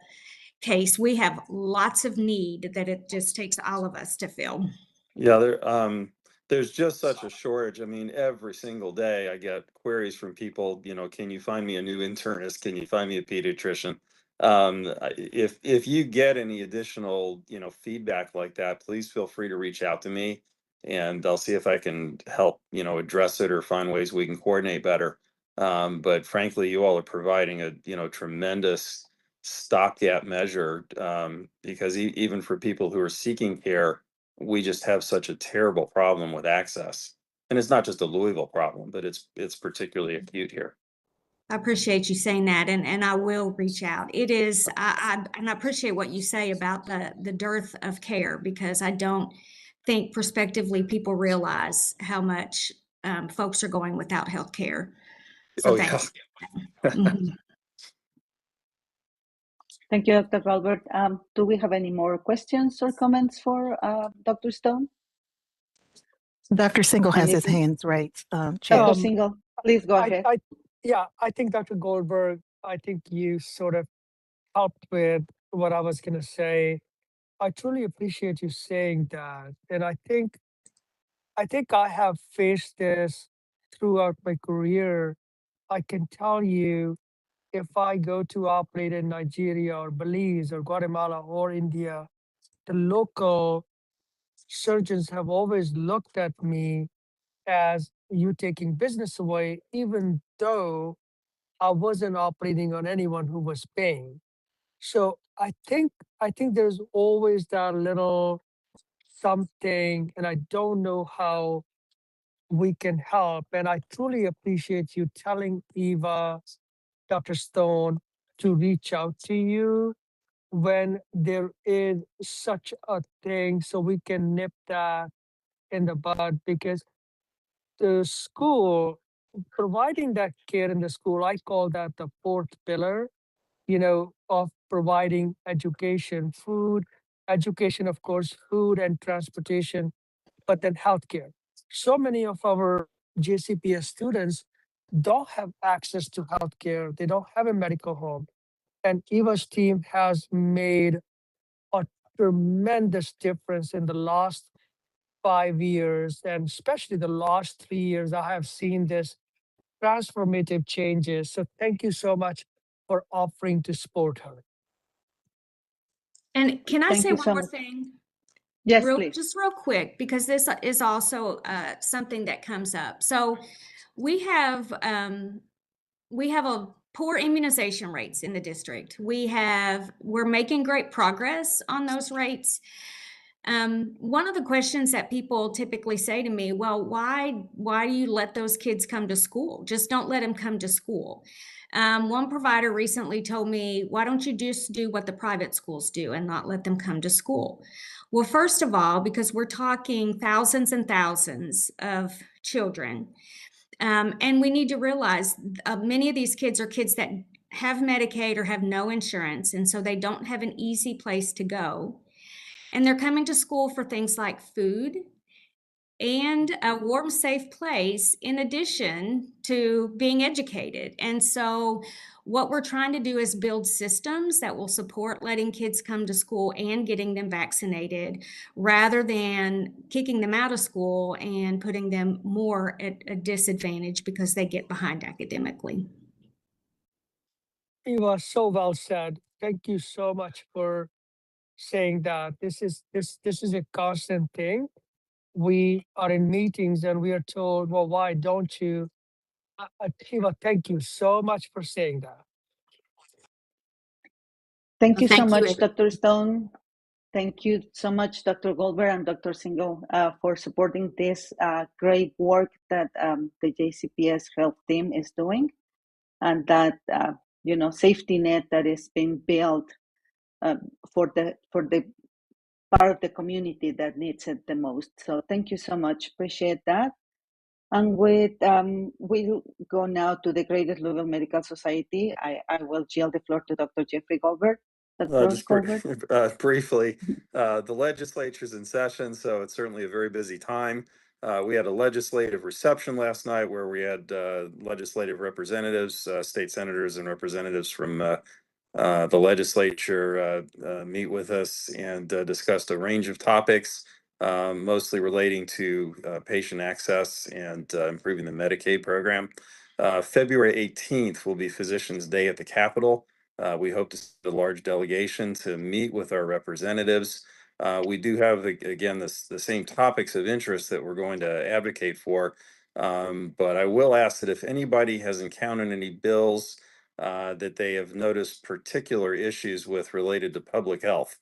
case. We have lots of need that it just takes all of us to fill. Yeah, there's just such a shortage. I mean, every single day I get queries from people, can you find me a new internist? Can you find me a pediatrician? If you get any additional, feedback like that, please feel free to reach out to me and I'll see if I can help, address it or find ways we can coordinate better. But frankly, you all are providing a, tremendous stopgap measure, because even for people who are seeking care, we just have such a terrible problem with access. And it's not just a Louisville problem, but it's particularly acute here. I appreciate you saying that, and I will reach out. It is, and I appreciate what you say about the dearth of care, because I don't think prospectively people realize how much folks are going without health care. So Oh, yeah. thanks. Mhm. Thank you, Dr. Albert. Do we have any more questions or comments for Dr. Stone? Dr. Single has his Anything? hands raised, Chair. Dr. Single, please go ahead. I think Dr. Goldberg, I think you sort of helped with what I was going to say. I truly appreciate you saying that. And I think I have faced this throughout my career. I can tell you, if I go to operate in Nigeria or Belize or Guatemala or India, the local surgeons have always looked at me as you taking business away, even though I wasn't operating on anyone who was paying. So I think there's always that little something, and I don't know how we can help. And I truly appreciate you telling Eva, Dr. Stone, to reach out to you when there is such a thing, so we can nip that in the bud, because the school providing that care in the school, I call that the fourth pillar, of providing education, food, education, of course, food and transportation, but then healthcare. So many of our JCPS students don't have access to healthcare. They don't have a medical home. And Eva's team has made a tremendous difference in the last 5 years, and especially the last 3 years. I have seen this transformative changes. So thank you so much for offering to support her. And can I Thank say you one so more much. thing? Yes, please. Just real quick, because this is also something that comes up. So we have a poor immunization rates in the district. We're making great progress on those rates. One of the questions that people typically say to me, well, why do you let those kids come to school? Just don't let them come to school. One provider recently told me, why don't you just do what the private schools do and not let them come to school? Well, first of all, because we're talking thousands and thousands of children. And we need to realize many of these kids are kids that have Medicaid or have no insurance, and so they don't have an easy place to go. And they're coming to school for things like food and a warm, safe place, in addition to being educated. And so what we're trying to do is build systems that will support letting kids come to school and getting them vaccinated, rather than kicking them out of school and putting them more at a disadvantage because they get behind academically. Eva, so well said. Thank you so much for saying that. This is a constant thing. We are in meetings and we are told, well, why don't you? Eva, thank you so much for saying that. Thank you so Thank you. much, Dr. Stone. Thank you so much, Dr. Goldberg and Dr. Single, for supporting this great work that the JCPS Health team is doing, and that safety net that is being built for the part of the community that needs it the most. So thank you so much. Appreciate that. And we'll go now to the Greater Louisville Medical Society. I will yield the floor to Dr. Jeffrey Goldberg. Dr. Goldberg. Briefly, the legislature's in session, so it's certainly a very busy time. We had a legislative reception last night where we had legislative representatives, state senators and representatives from the legislature meet with us and discussed a range of topics, mostly relating to patient access and improving the Medicaid program. February 18th will be Physicians' Day at the Capitol. We hope to send a large delegation to meet with our representatives. We do have, again, the same topics of interest that we're going to advocate for. But I will ask that if anybody has encountered any bills that they have noticed particular issues with related to public health.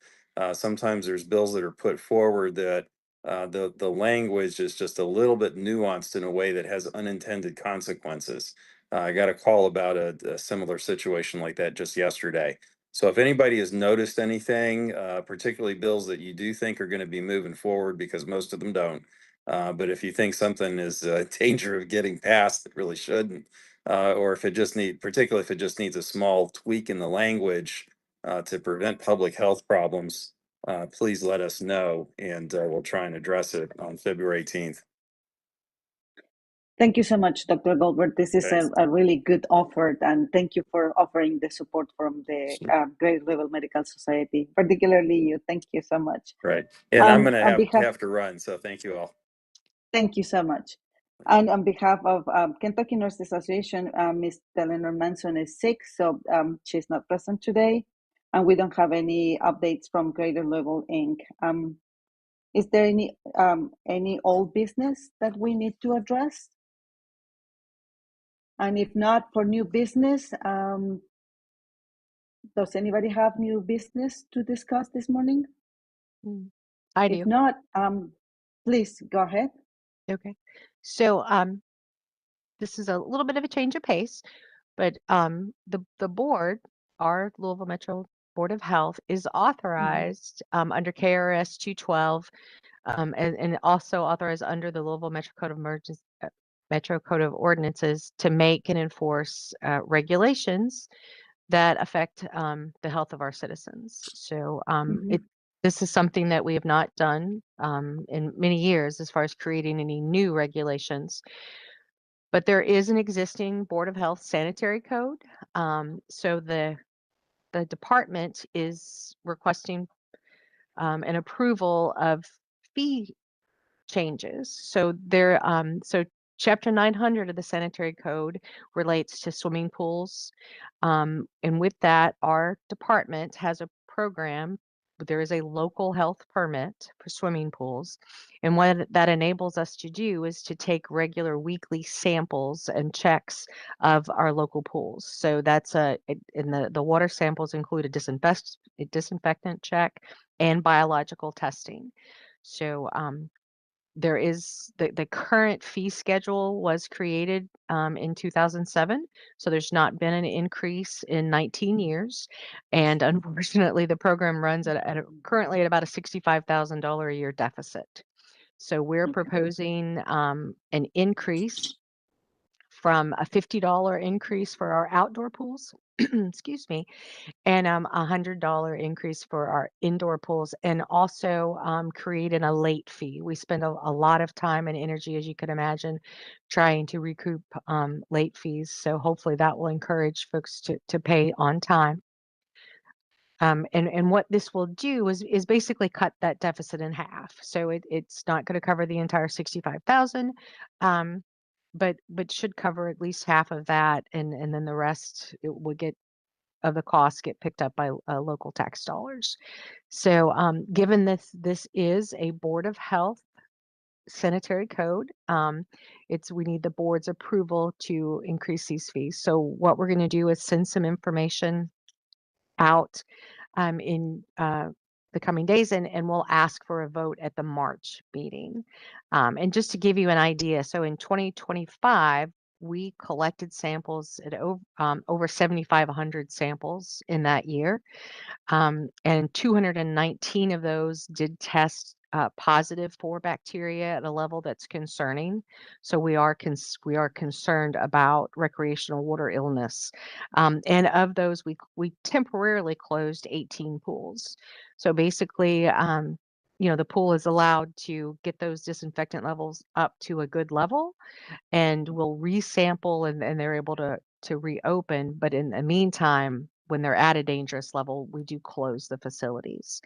Sometimes there's bills that are put forward that the language is just a little bit nuanced in a way that has unintended consequences. I got a call about a similar situation like that just yesterday. So if anybody has noticed anything, particularly bills that you do think are going to be moving forward, because most of them don't, but if you think something is in danger of getting passed that really shouldn't, or if it just particularly if it just needs a small tweak in the language to prevent public health problems, please let us know, and we'll try and address it on February 18th. Thank you so much, Dr. Goldberg. This is a really good offer, and thank you for offering the support from the Grade Level Medical Society, particularly you. Thank you so much. Right. And I'm going to have to run, so thank you all. Thank you so much. And on behalf of Kentucky Nurses Association, Ms. Eleanor Manson is sick, so she's not present today, and we don't have any updates from Greater Louisville Inc. Is there any old business that we need to address? And if not, for new business, does anybody have new business to discuss this morning? I do. If not, please go ahead. Okay. So this is a little bit of a change of pace, but the board, our Louisville Metro Board of Health, is authorized under KRS 212 and also authorized under the Louisville Metro Code of Ordinances to make and enforce regulations that affect the health of our citizens. So this is something that we have not done in many years as far as creating any new regulations. But there is an existing Board of Health sanitary code. So the department is requesting an approval of fee changes. So so Chapter 900 of the sanitary code relates to swimming pools. And with that, our department has a program. There is a local health permit for swimming pools. And what that enables us to do is to take regular weekly samples and checks of our local pools. So that's and the water samples include a disinfectant check and biological testing. So there is the current fee schedule was created in 2007. So there's not been an increase in 19 years. And unfortunately, the program runs currently at about a $65,000 a year deficit. So we're proposing an increase from a $50 increase for our outdoor pools, excuse me, and $100 increase for our indoor pools, and also creating a late fee. We spend a lot of time and energy, as you can imagine, trying to recoup late fees. So hopefully that will encourage folks to pay on time. And what this will do is basically cut that deficit in half. So it's not going to cover the entire $65,000. But should cover at least half of that, and then the rest of the costs get picked up by local tax dollars. So given this is a Board of Health sanitary code, we need the board's approval to increase these fees. So what we're going to do is send some information out in the coming days, and we'll ask for a vote at the March meeting. And just to give you an idea, so in 2025, we collected samples at over 7,500 samples in that year. And 219 of those did test positive for bacteria at a level that's concerning. So we are concerned about recreational water illness. And of those, we temporarily closed 18 pools. So basically, the pool is allowed to get those disinfectant levels up to a good level, and we'll resample, and they're able to reopen. But in the meantime, when they're at a dangerous level, we do close the facilities.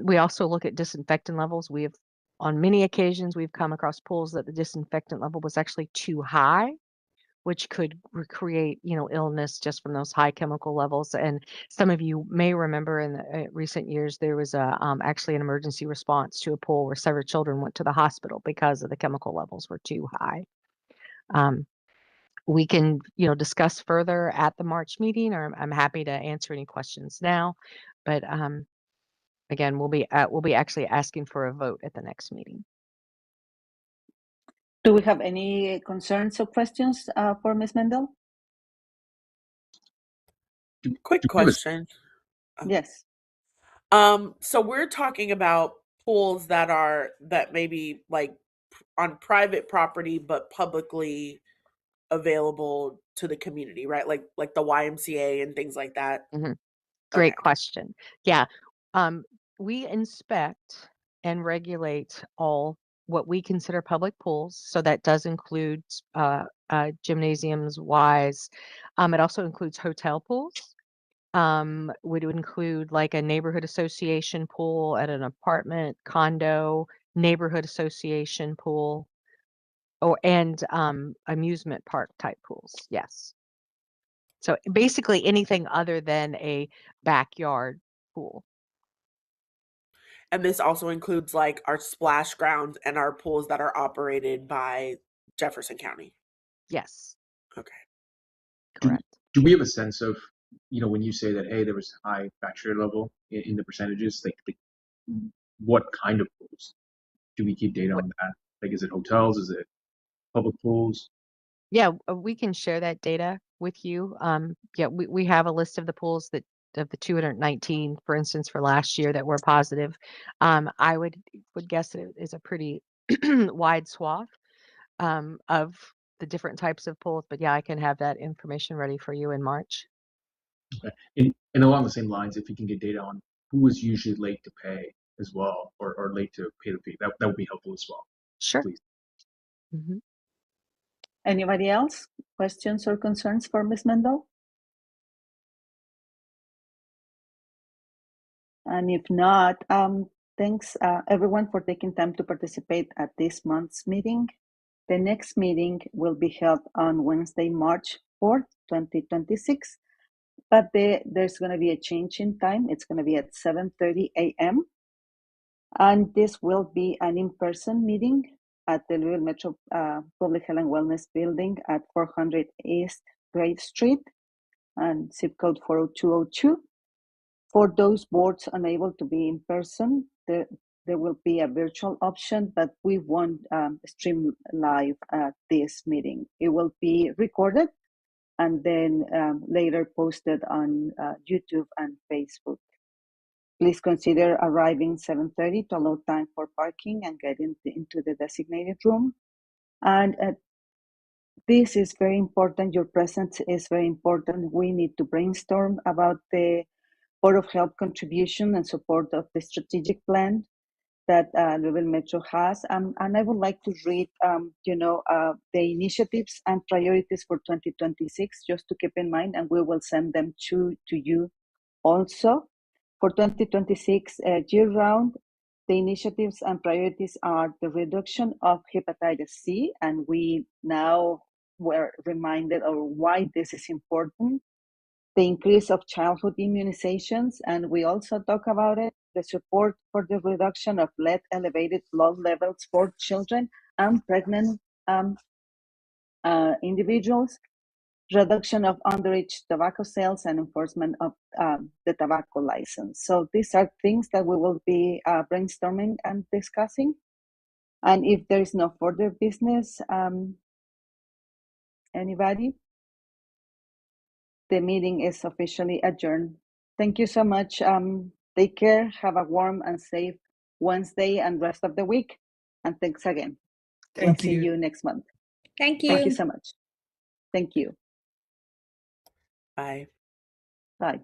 We also look at disinfectant levels. On many occasions, we've come across pools that the disinfectant level was actually too high, which could create, illness just from those high chemical levels. And some of you may remember in the recent years, there was actually an emergency response to a pool where several children went to the hospital because of the chemical levels were too high. We can, discuss further at the March meeting, or I'm happy to answer any questions now. But again, we'll be actually asking for a vote at the next meeting. Do we have any concerns or questions for Ms. Mendel? Quick question. Yes. So we're talking about pools that maybe like on private property but publicly available to the community, right? Like the YMCA and things like that. Mm-hmm. Great Okay. question. Yeah. We inspect and regulate all what we consider public pools. So that does include gymnasiums, Ys. It also includes hotel pools. Would include like a neighborhood association pool at an apartment, condo, neighborhood association pool, and amusement park type pools. Yes. So basically anything other than a backyard pool. And this also includes like our splash grounds and our pools that are operated by Jefferson County. Yes. Okay. Correct. Do we have a sense of, when you say that, hey, there was high bachelor level in the percentages, like what kind of pools? Do we keep data on that? Like, is it hotels? Is it public pools? Yeah, we can share that data with you. Yeah, we have a list of the pools of the 219, for instance, for last year that were positive. I would guess that it is a pretty wide swath of the different types of pools, but yeah, I can have that information ready for you in March. Okay. And along the same lines, if you can get data on who is usually late to pay as well, or late to pay the fee, that would be helpful as well. Sure. Please. Mm-hmm. Anybody else? Questions or concerns for Ms. Mendel? And if not, thanks everyone for taking time to participate at this month's meeting. The next meeting will be held on Wednesday, March 4th, 2026. But there's going to be a change in time. It's going to be at 7:30 a.m. And this will be an in-person meeting at the Louisville Metro Public Health and Wellness Building at 400 East Great Street and zip code 40202. For those boards unable to be in person, there will be a virtual option, but we won't stream live this meeting. It will be recorded and then later posted on YouTube and Facebook. Please consider arriving 7:30 to allow time for parking and getting into the designated room. And this is very important. Your presence is very important. We need to brainstorm about the Board of Health contribution and support of the strategic plan that Louisville Metro has. And I would like to read, the initiatives and priorities for 2026, just to keep in mind, and we will send them to you also. For 2026, year-round, the initiatives and priorities are the reduction of hepatitis C, and we now were reminded of why this is important. The increase of childhood immunizations, and we also talk about it, the support for the reduction of lead-elevated blood levels for children and pregnant individuals, reduction of underage tobacco sales, and enforcement of the tobacco license. So these are things that we will be brainstorming and discussing. And if there is no further business, anybody? The meeting is officially adjourned. Thank you so much. Take care. Have a warm and safe Wednesday and rest of the week. And thanks again. We'll see you next month. Thank you. Thank you so much. Thank you. Bye. Bye.